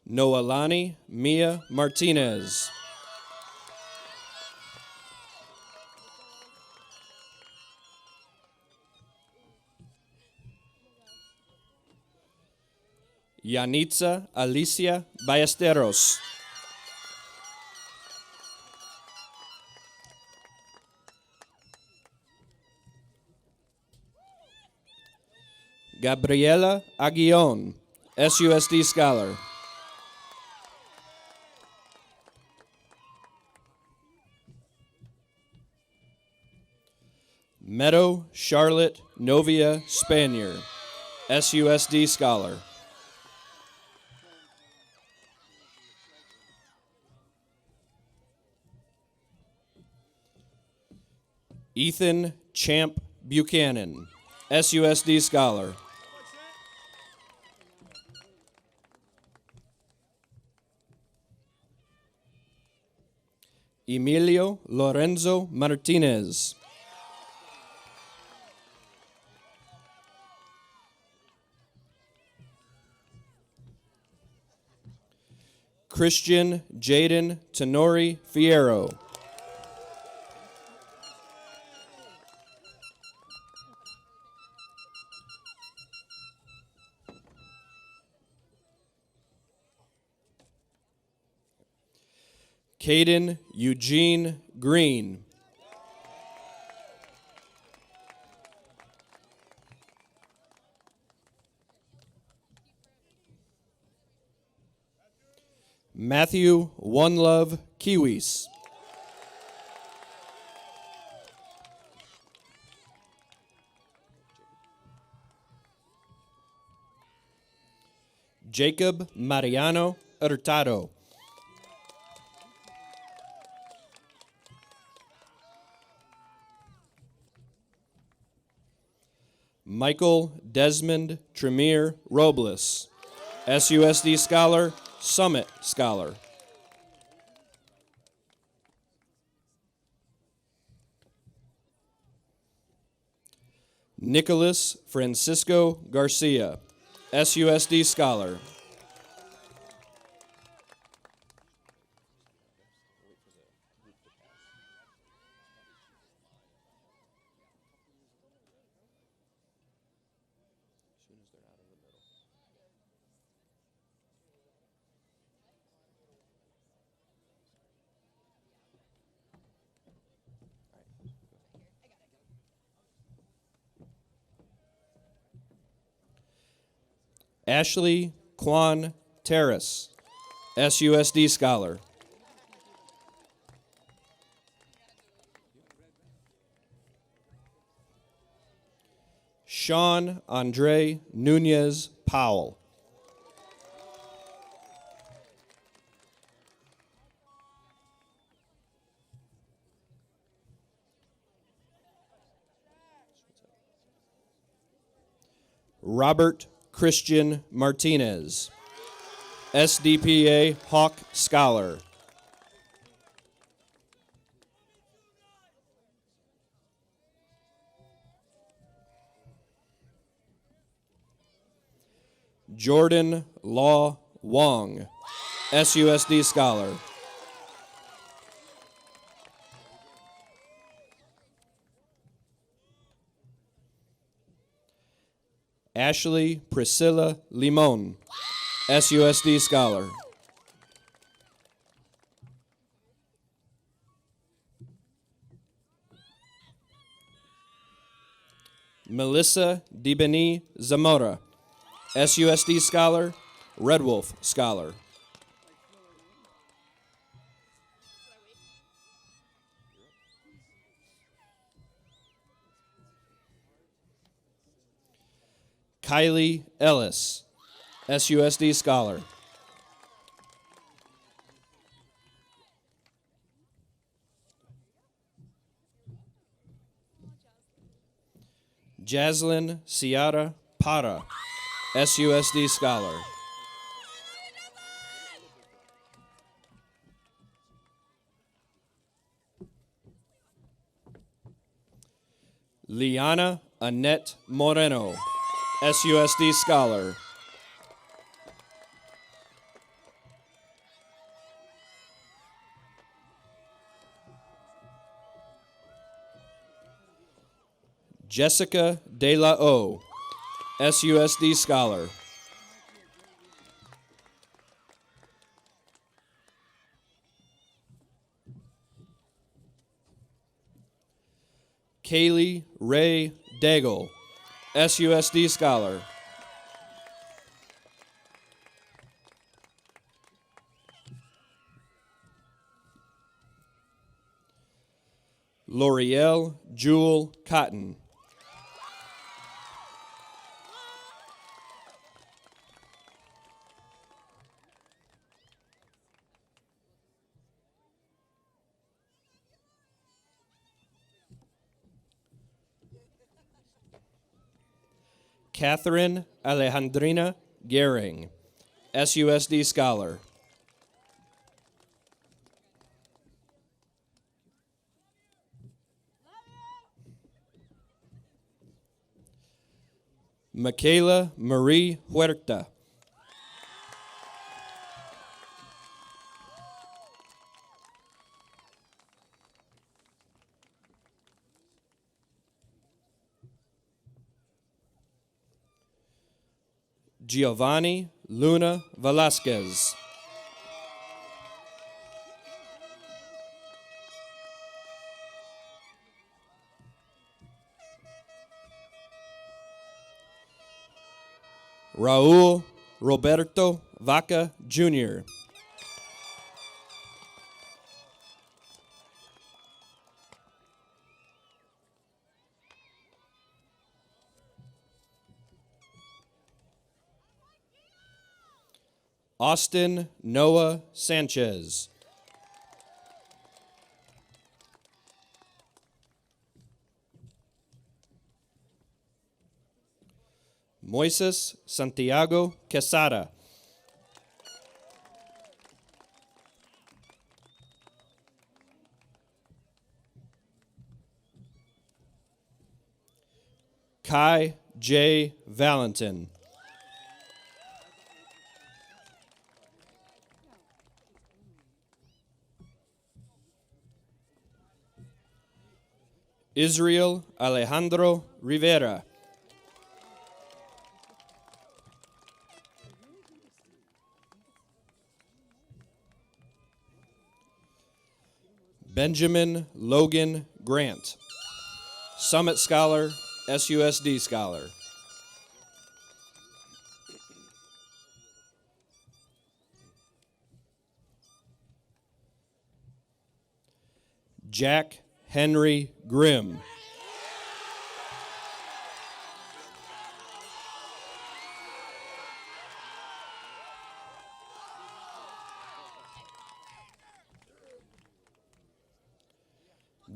Noelani Mia Martinez. Yanitza Alicia Ballesteros. Gabriela Aguillon, SUSD Scholar. Meadow Charlotte Novia Spanier, SUSD Scholar. Ethan Champ Buchanan, SUSD Scholar. Emilio Lorenzo Martinez. Christian Jaden Tenori Fierro. Caden Eugene Green. Matthew One Love Kiwis. Jacob Mariano Hurtado. Michael Desmond Tremere Robles, SUSD Scholar, Summit Scholar. Nicholas Francisco Garcia, SUSD Scholar. Ashley Quan Terrace, SUSD Scholar. Sean Andre Nunez Powell. Robert Christian Martinez, SDPA Hawk Scholar. Jordan Law Wong, SUSD Scholar. Ashley Priscilla Limon, SUSD Scholar. Melissa Dibeni Zamora, SUSD Scholar, Red Wolf Scholar. Kylie Ellis, SUSD Scholar. Jaslyn Ciara Para, SUSD Scholar. Liana Annette Moreno, SUSD Scholar. Jessica De La O, SUSD Scholar. Kaylee Ray Daigle, SUSD Scholar. L'Oreal Jewel Cotton. Catherine Alejandrina Gehring, SUSD Scholar. Michaela Marie Huerta. Giovanni Luna Velasquez. Raul Roberto Vaca Jr. Austin Noah Sanchez. Moises Santiago Quesada. Kai J. Valentin. Israel Alejandro Rivera. Benjamin Logan Grant, Summit Scholar, SUSD Scholar. Jack Henry Grimm.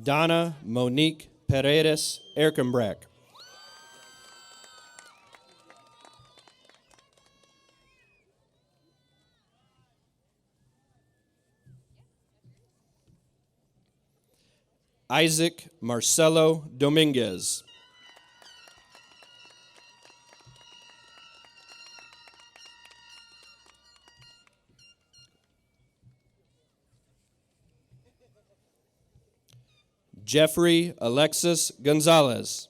Donna Monique Paredes Erkenbreck. Isaac Marcelo Dominguez. Jeffrey Alexis Gonzalez.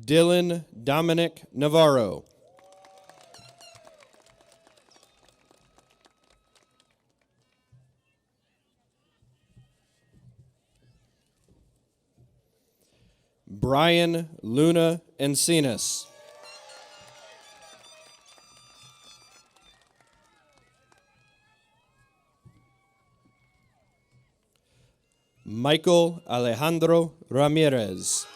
Dylan Dominic Navarro. Brian Luna Encinas. Michael Alejandro Ramirez.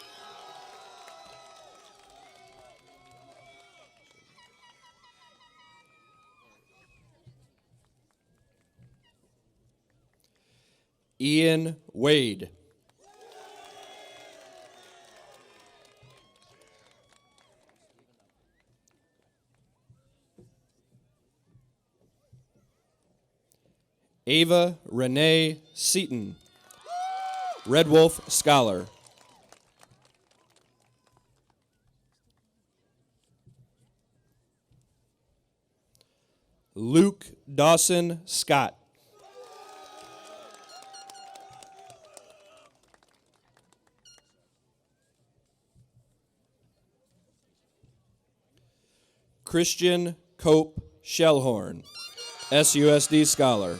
Ian Wade. Ava Renee Seaton, Red Wolf Scholar. Luke Dawson Scott. Christian Cope Shellhorn, SUSD Scholar.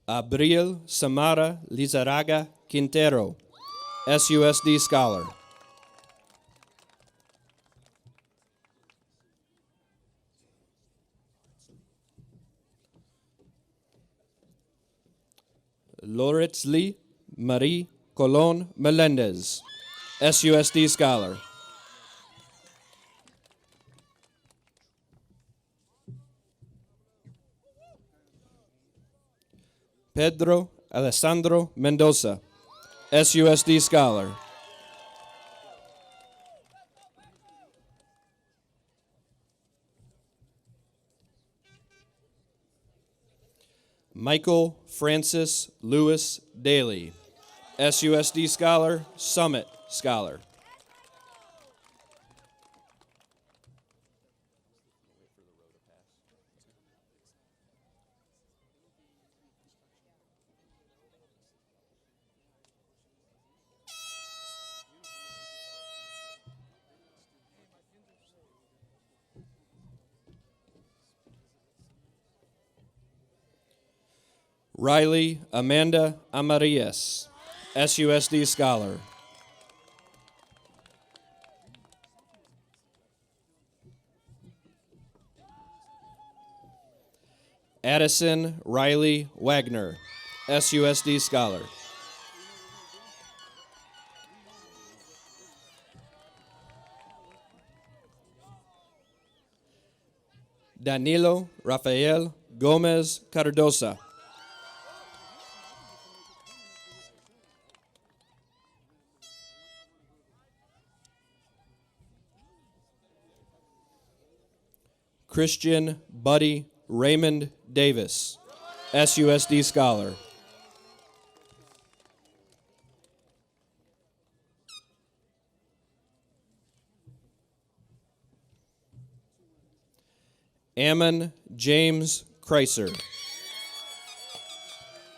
Abril Samara Lizaraga Quintero, SUSD Scholar. Loritzli Marie Colon Melendez, SUSD Scholar. Pedro Alessandro Mendoza, SUSD Scholar. Michael Francis Lewis Daly, SUSD Scholar, Summit Scholar. Riley Amanda Amarillas, SUSD Scholar. Addison Riley Wagner, SUSD Scholar. Danilo Rafael Gomez Cardosa. Christian Buddy Raymond Davis, SUSD Scholar. Ammon James Kreiser.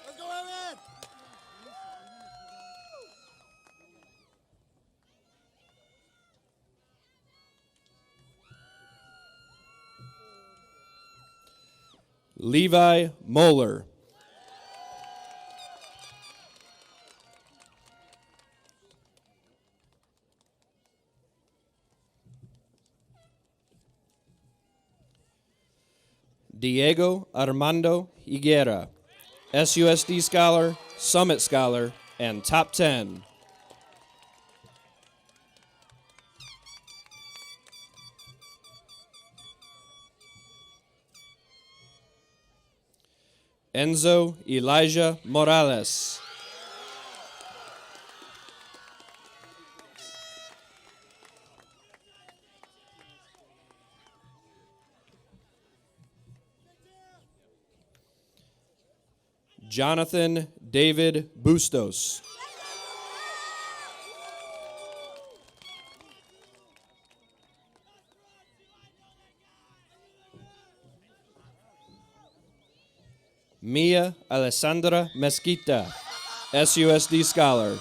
Let's go, Ammon! Levi Moeller. Diego Armando Higuera, SUSD Scholar, Summit Scholar, and Top 10. Enzo Elijah Morales. Jonathan David Bustos. Mia Alessandra Mesquita, SUSD Scholar.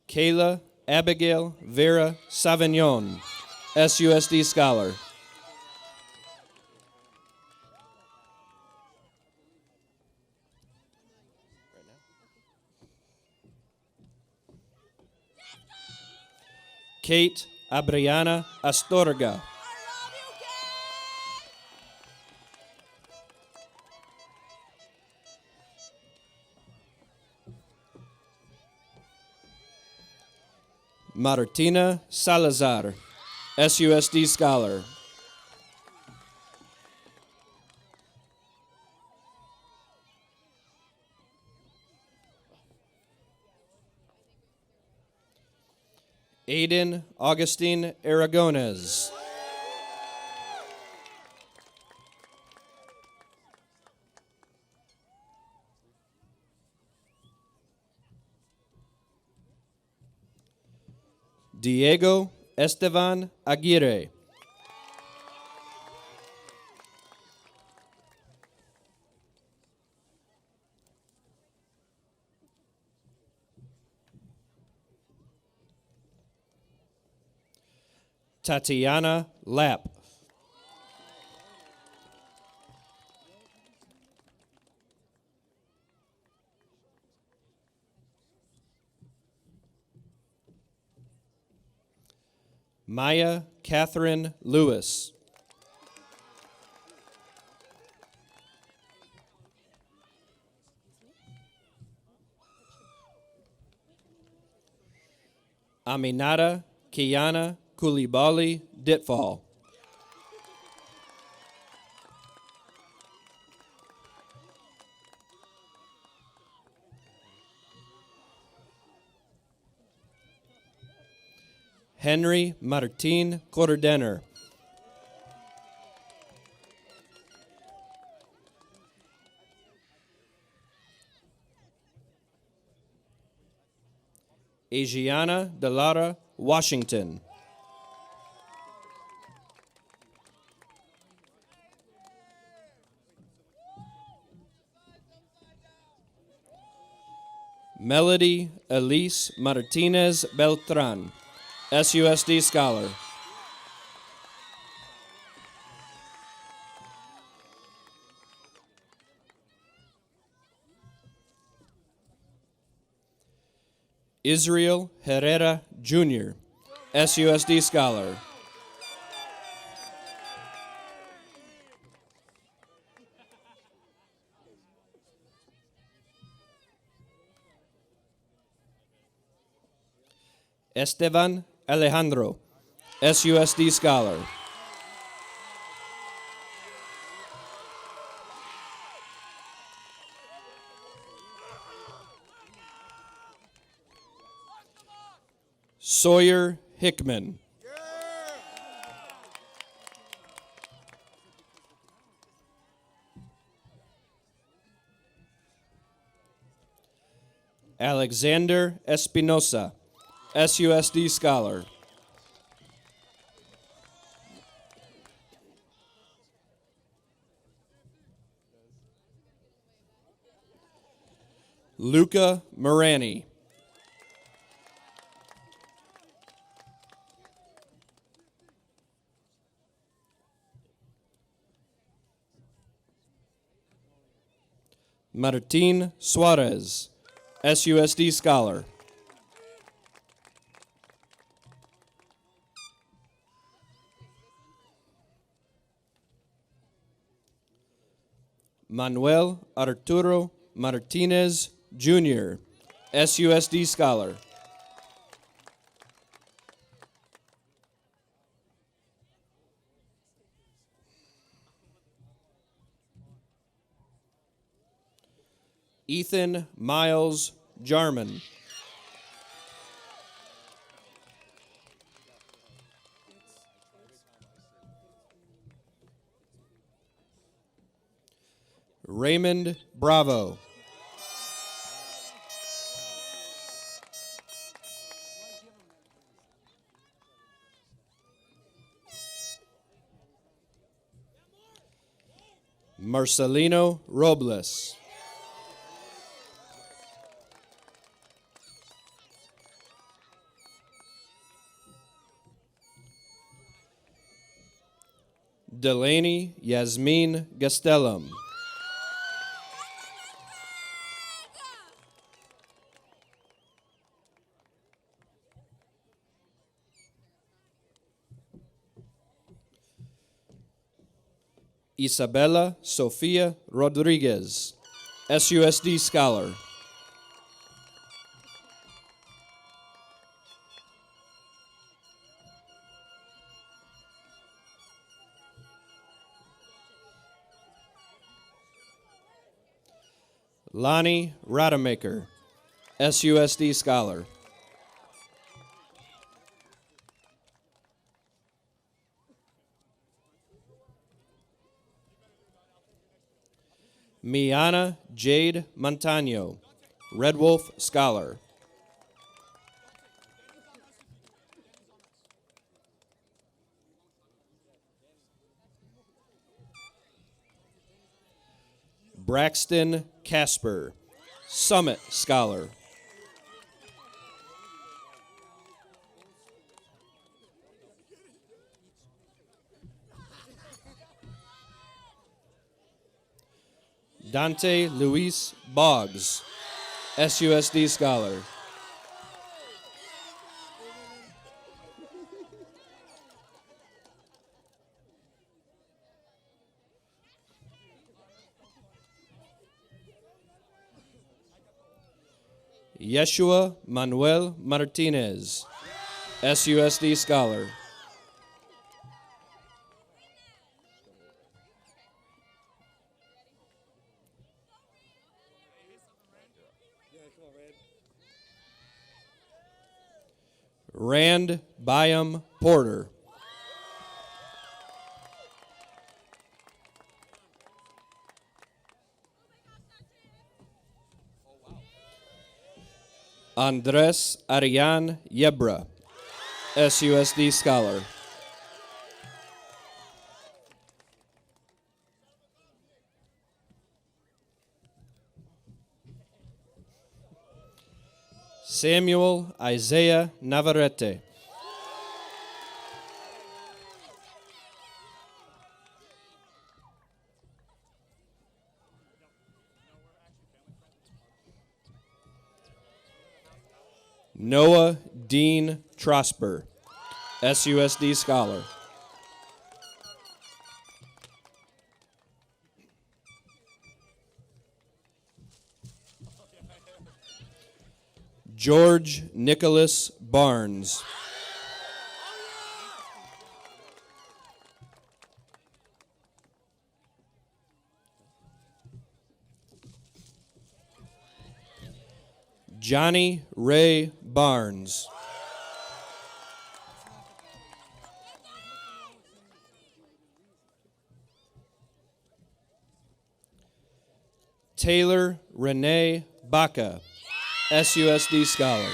Kayla Abigail Vera Savignon, SUSD Scholar. Kate Abriana Astorga. Martina Salazar, SUSD Scholar. Aiden Augustine Aragones. Diego Estevan Aguirre. Tatiana Lapp. Maya Catherine Lewis. Aminata Kiana Kulibali Ditfall. Henry Martin Cordener. Asiana Delara Washington. Melody Elise Martinez Beltran, SUSD Scholar. Israel Herrera Jr., SUSD Scholar. Esteban Alejandro, SUSD Scholar. Sawyer Hickman. Alexander Espinosa, SUSD Scholar. Luca Morani. Martin Suarez, SUSD Scholar. Manuel Arturo Martinez Jr., SUSD Scholar. Ethan Miles Jarman. Raymond Bravo. Marcelino Robles. Delaney Yasmin Gastelum. Isabella Sofia Rodriguez, SUSD Scholar. Lonnie Rademacher, SUSD Scholar. Miana Jade Montano, Red Wolf Scholar. Braxton Casper, Summit Scholar. Dante Luis Boggs, SUSD Scholar. Yeshua Manuel Martinez, SUSD Scholar. Rand Byam Porter. Andres Arian Yebra, SUSD Scholar. Samuel Isaiah Navarrete. Noah Dean Trosper, SUSD Scholar. George Nicholas Barnes. Johnny Ray Barnes. Taylor Renee Baca, SUSD Scholar.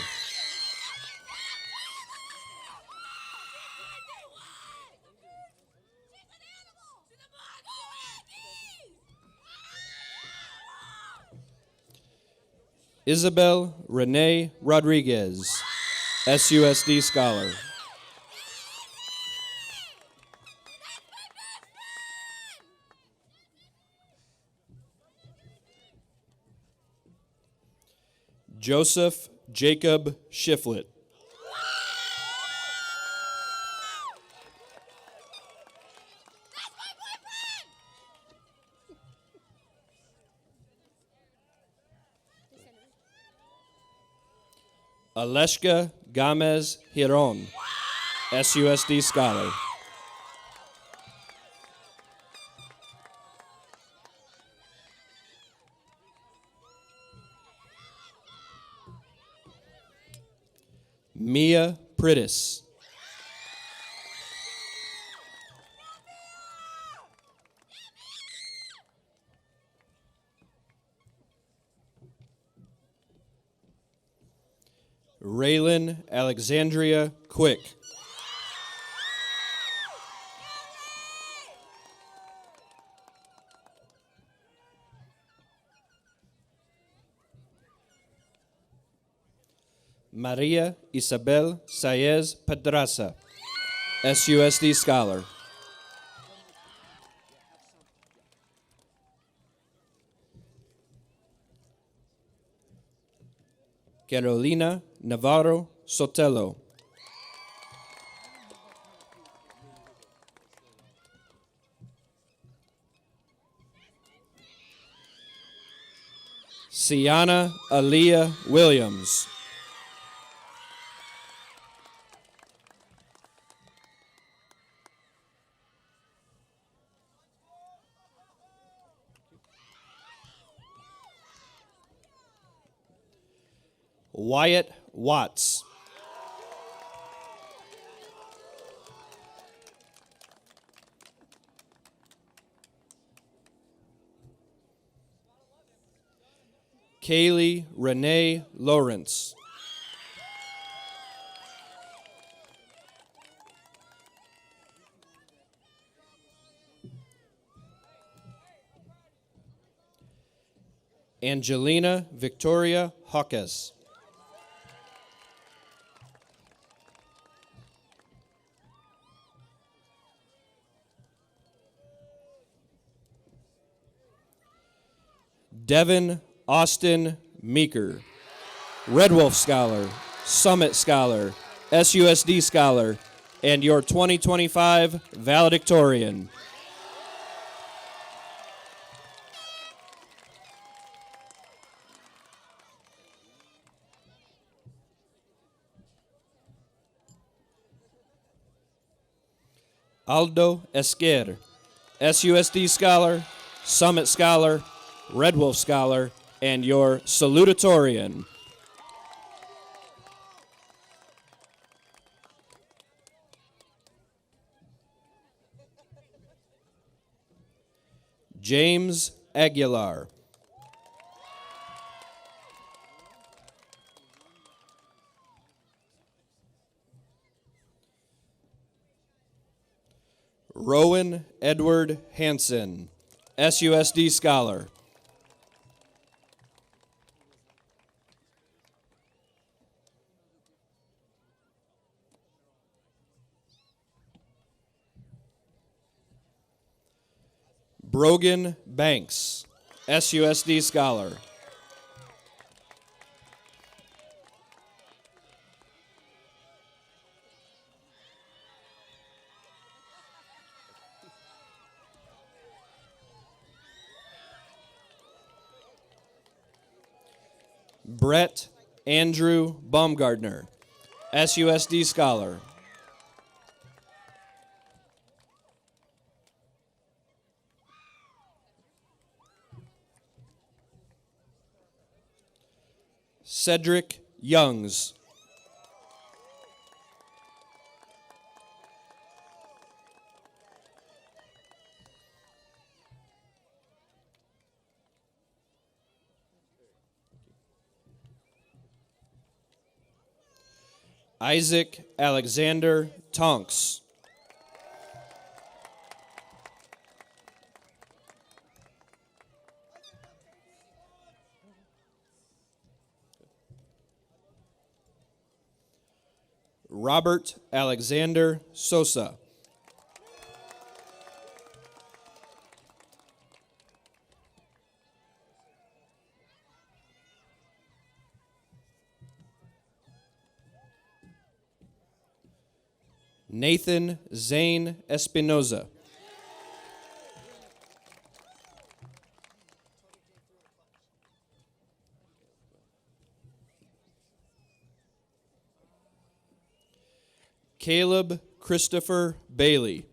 Isabel Renee Rodriguez, SUSD Scholar. Joseph Jacob Shiflett. Aleshka Gamez Hiron, SUSD Scholar. Mia Prittis. Raylan Alexandria Quick. Maria Isabel Saez Pedraza, SUSD Scholar. Carolina Navarro Sotelo. Sienna Aaliyah Williams. Wyatt Watts. Kaylee Renee Lawrence. Angelina Victoria Hawkes. Devin Austin Meeker, Red Wolf Scholar, Summit Scholar, SUSD Scholar, and your 2025 valedictorian. Aldo Esquer, SUSD Scholar, Summit Scholar, Red Wolf Scholar, and your salutatorian. James Aguilar. Rowan Edward Hansen, SUSD Scholar. Brogan Banks, SUSD Scholar. Brett Andrew Baumgardner, SUSD Scholar. Cedric Youngs. Isaac Alexander Tonks. Robert Alexander Sosa. Nathan Zane Espinoza. Caleb Christopher Bailey.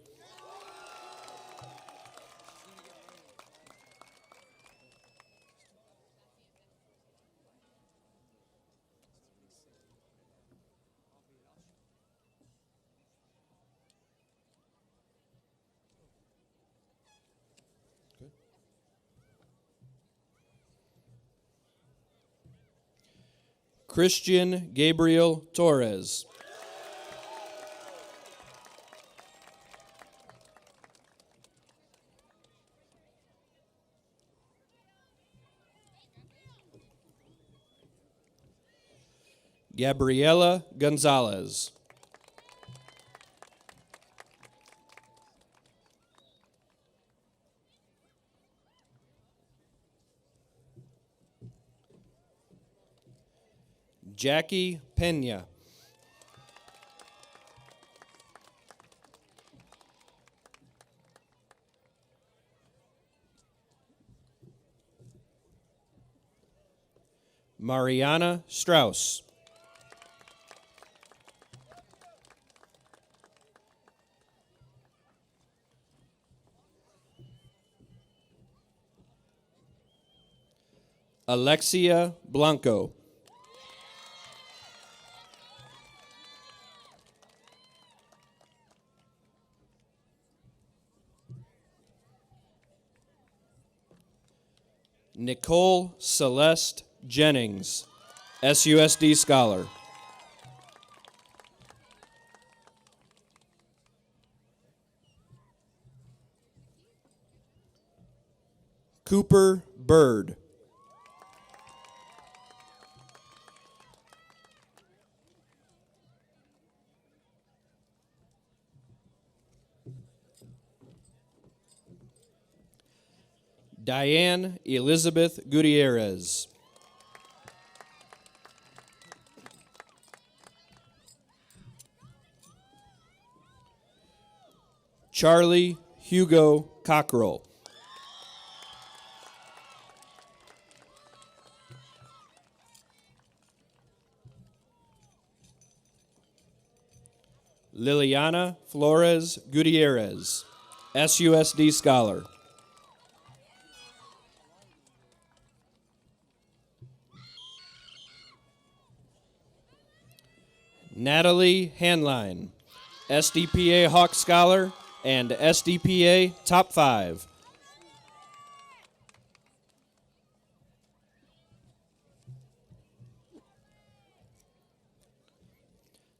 Christian Gabriel Torres. Gabriela Gonzalez. Jackie Pena. Mariana Strauss. Alexia Blanco. Nicole Celeste Jennings, SUSD Scholar. Cooper Bird. Diane Elizabeth Gutierrez. Charlie Hugo Cockrell. Liliana Flores Gutierrez, SUSD Scholar. Natalie Hanline, SDPA Hawk Scholar and SDPA Top 5.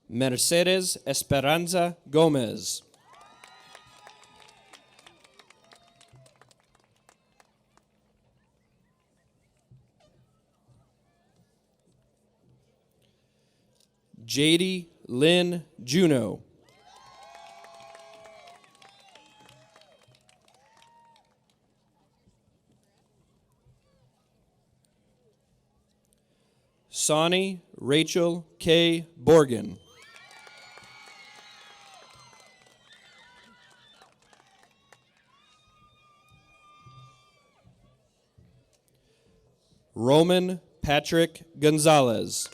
Mercedes Esperanza Gomez. Jady Lynn Juno. Sonny Rachel K. Borgen. Roman Patrick Gonzalez.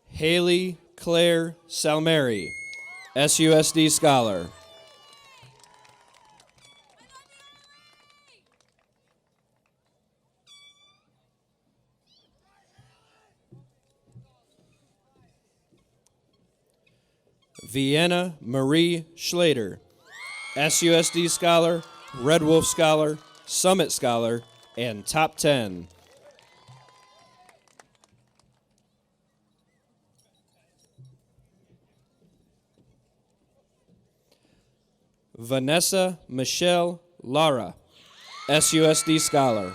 Haley Claire Salmeri, SUSD Scholar. Vienna Marie Schlater, SUSD Scholar, Red Wolf Scholar, Summit Scholar, and Top 10. Vanessa Michelle Lara, SUSD Scholar.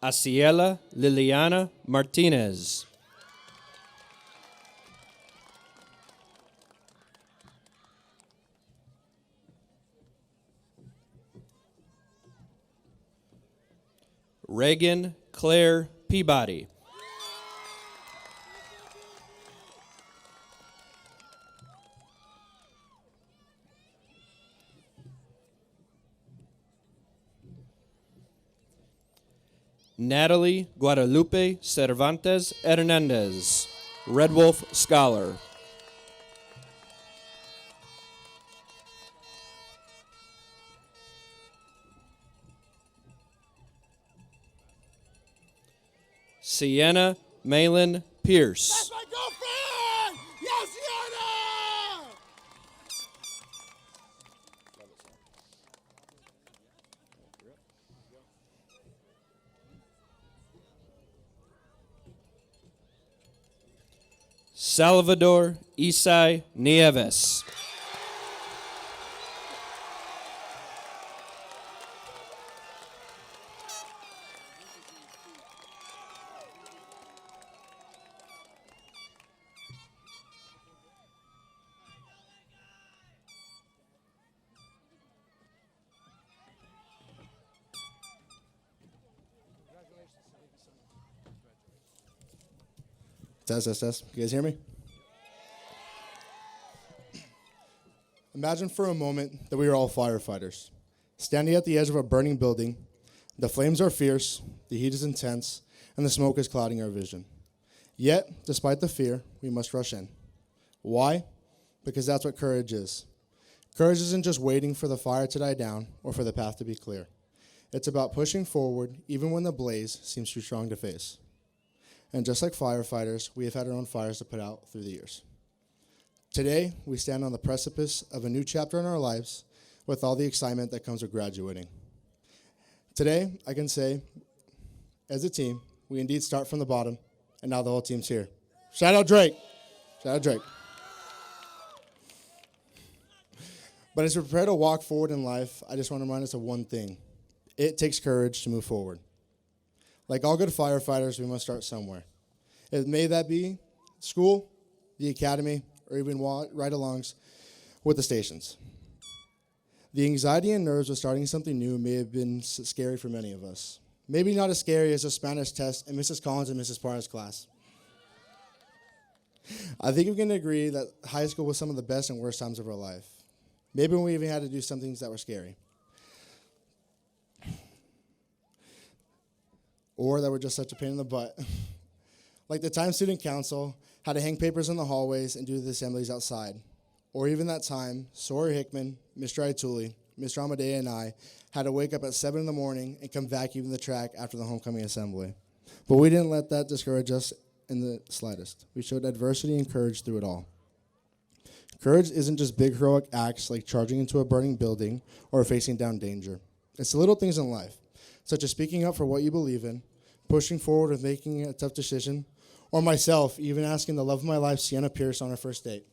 Asiela Liliana Martinez. Reagan Claire Peabody. Natalie Guadalupe Cervantes Hernandez, Red Wolf Scholar. Sienna Malin Pierce. That's my girlfriend! Yes, Sienna! Salvador Isai Nieves. Test. You guys hear me? Imagine for a moment that we are all firefighters, standing at the edge of a burning building. The flames are fierce, the heat is intense, and the smoke is clouding our vision. Yet, despite the fear, we must rush in. Why? Because that's what courage is. Courage isn't just waiting for the fire to die down or for the path to be clear. It's about pushing forward even when the blaze seems too strong to face. And just like firefighters, we have had our own fires to put out through the years. Today, we stand on the precipice of a new chapter in our lives with all the excitement that comes with graduating. Today, I can say, as a team, we indeed start from the bottom, and now the whole team's here. Shout out Drake. Shout out Drake. But as we prepare to walk forward in life, I just want to remind us of one thing. It takes courage to move forward. Like all good firefighters, we must start somewhere. May that be school, the academy, or even ride-alongs with the stations. The anxiety and nerves of starting something new may have been scary for many of us. Maybe not as scary as a Spanish test in Mrs. Collins and Mrs. Parra's class. I think we can agree that high school was some of the best and worst times of our life. Maybe we even had to do some things that were scary. Or that were just such a pain in the butt. Like the time student council had to hang papers in the hallways and do the assemblies outside. Or even that time, Sawyer Hickman, Mr. Ituli, Mr. Amadea, and I had to wake up at 7 in the morning and come vacuum the track after the homecoming assembly. But we didn't let that discourage us in the slightest. We showed adversity and courage through it all. Courage isn't just big heroic acts like charging into a burning building or facing down danger. It's the little things in life, such as speaking up for what you believe in, pushing forward with making a tough decision, or myself even asking the love of my life, Sienna Pierce, on our first date.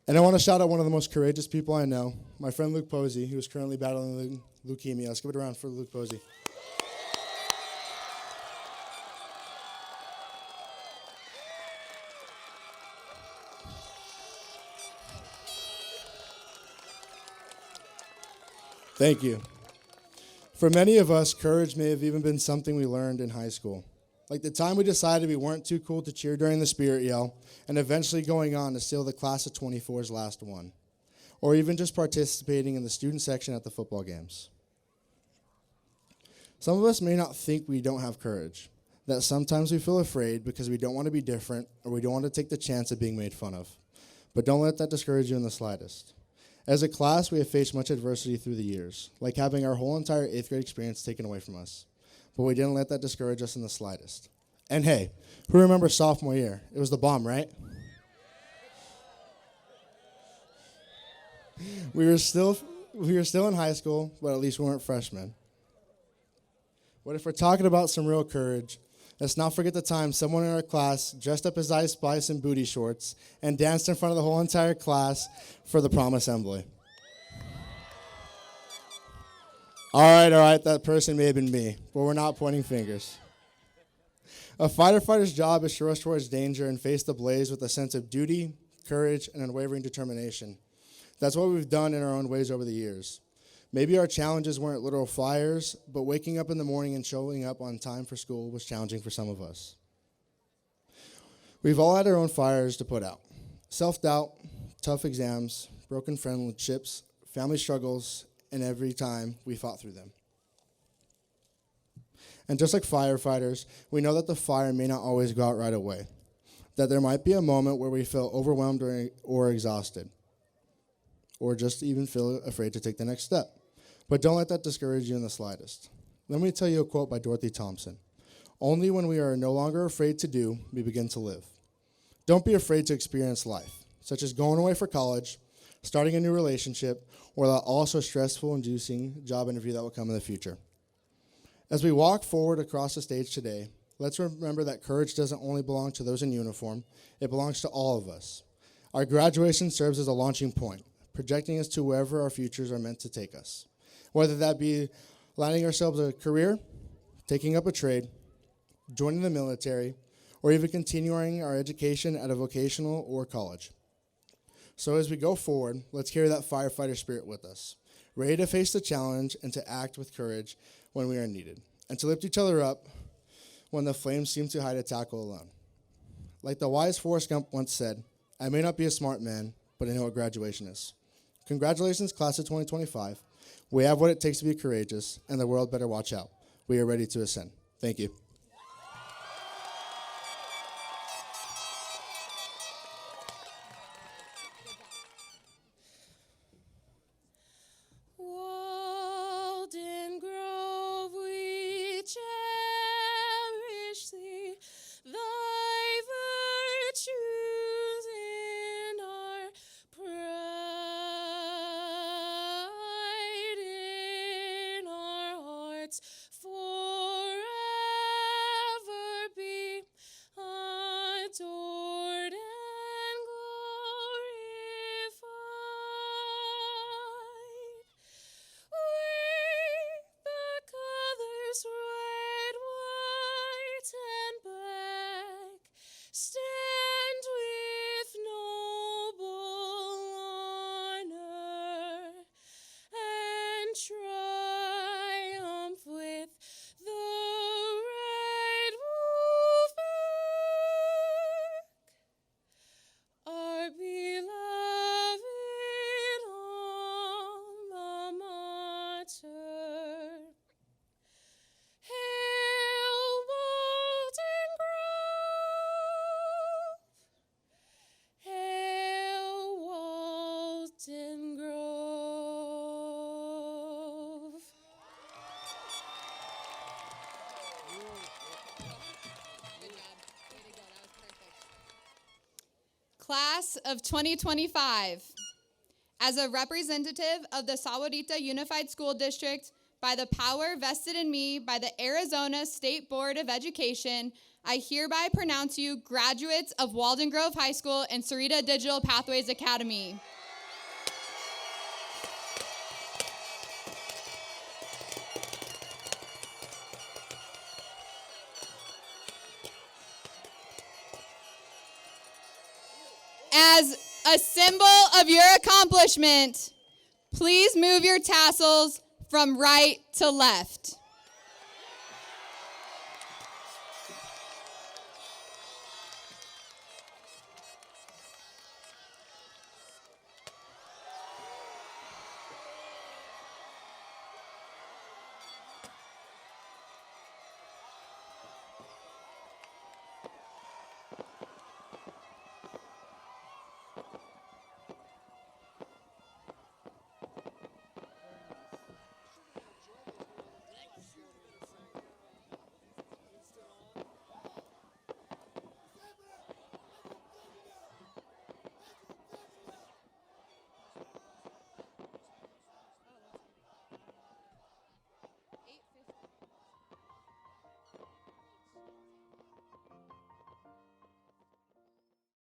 And I want to shout out one of the most courageous people I know, my friend Luke Posey, who is currently battling leukemia. Let's give it a round for Luke Posey. Thank you. For many of us, courage may have even been something we learned in high school. Like the time we decided we weren't too cool to cheer during the spirit yell, and eventually going on to steal the class of 24's last one. Or even just participating in the student section at the football games. Some of us may not think we don't have courage, that sometimes we feel afraid because we don't want to be different or we don't want to take the chance of being made fun of. But don't let that discourage you in the slightest. As a class, we have faced much adversity through the years, like having our whole entire 8th grade experience taken away from us. But we didn't let that discourage us in the slightest. And hey, who remembers sophomore year? It was the bomb, right? We were still in high school, but at least we weren't freshmen. But if we're talking about some real courage, let's not forget the time someone in our class dressed up as Ice Spice in booty shorts and danced in front of the whole entire class for the prom assembly. All right, that person may have been me, but we're not pointing fingers. A firefighter's job is to rush towards danger and face the blaze with a sense of duty, courage, and unwavering determination. That's what we've done in our own ways over the years. Maybe our challenges weren't literal fires, but waking up in the morning and showing up on time for school was challenging for some of us. We've all had our own fires to put out. Self-doubt, tough exams, broken friendships, family struggles, and every time we fought through them. And just like firefighters, we know that the fire may not always go out right away, that there might be a moment where we feel overwhelmed or exhausted, or just even feel afraid to take the next step. But don't let that discourage you in the slightest. Let me tell you a quote by Dorothy Thompson. Only when we are no longer afraid to do, we begin to live. Don't be afraid to experience life, such as going away for college, starting a new relationship, or that also stressful inducing job interview that will come in the future. As we walk forward across the stage today, let's remember that courage doesn't only belong to those in uniform, it belongs to all of us. Our graduation serves as a launching point, projecting us to wherever our futures are meant to take us. Whether that be landing ourselves a career, taking up a trade, joining the military, or even continuing our education at a vocational or college. So as we go forward, let's carry that firefighter spirit with us, ready to face the challenge and to act with courage when we are needed, and to lift each other up when the flames seem too high to tackle alone. Like the wise Forrest Gump once said, I may not be a smart man, but I know what graduation is. Congratulations, class of 2025. We have what it takes to be courageous, and the world better watch out. We are ready to ascend. Thank you. Class of 2025, as a representative of the Sahuarita Unified School District, by the power vested in me by the Arizona State Board of Education, I hereby pronounce you graduates of Walden Grove High School and Sarita Digital Pathways Academy. As a symbol of your accomplishment, please move your tassels from right to left.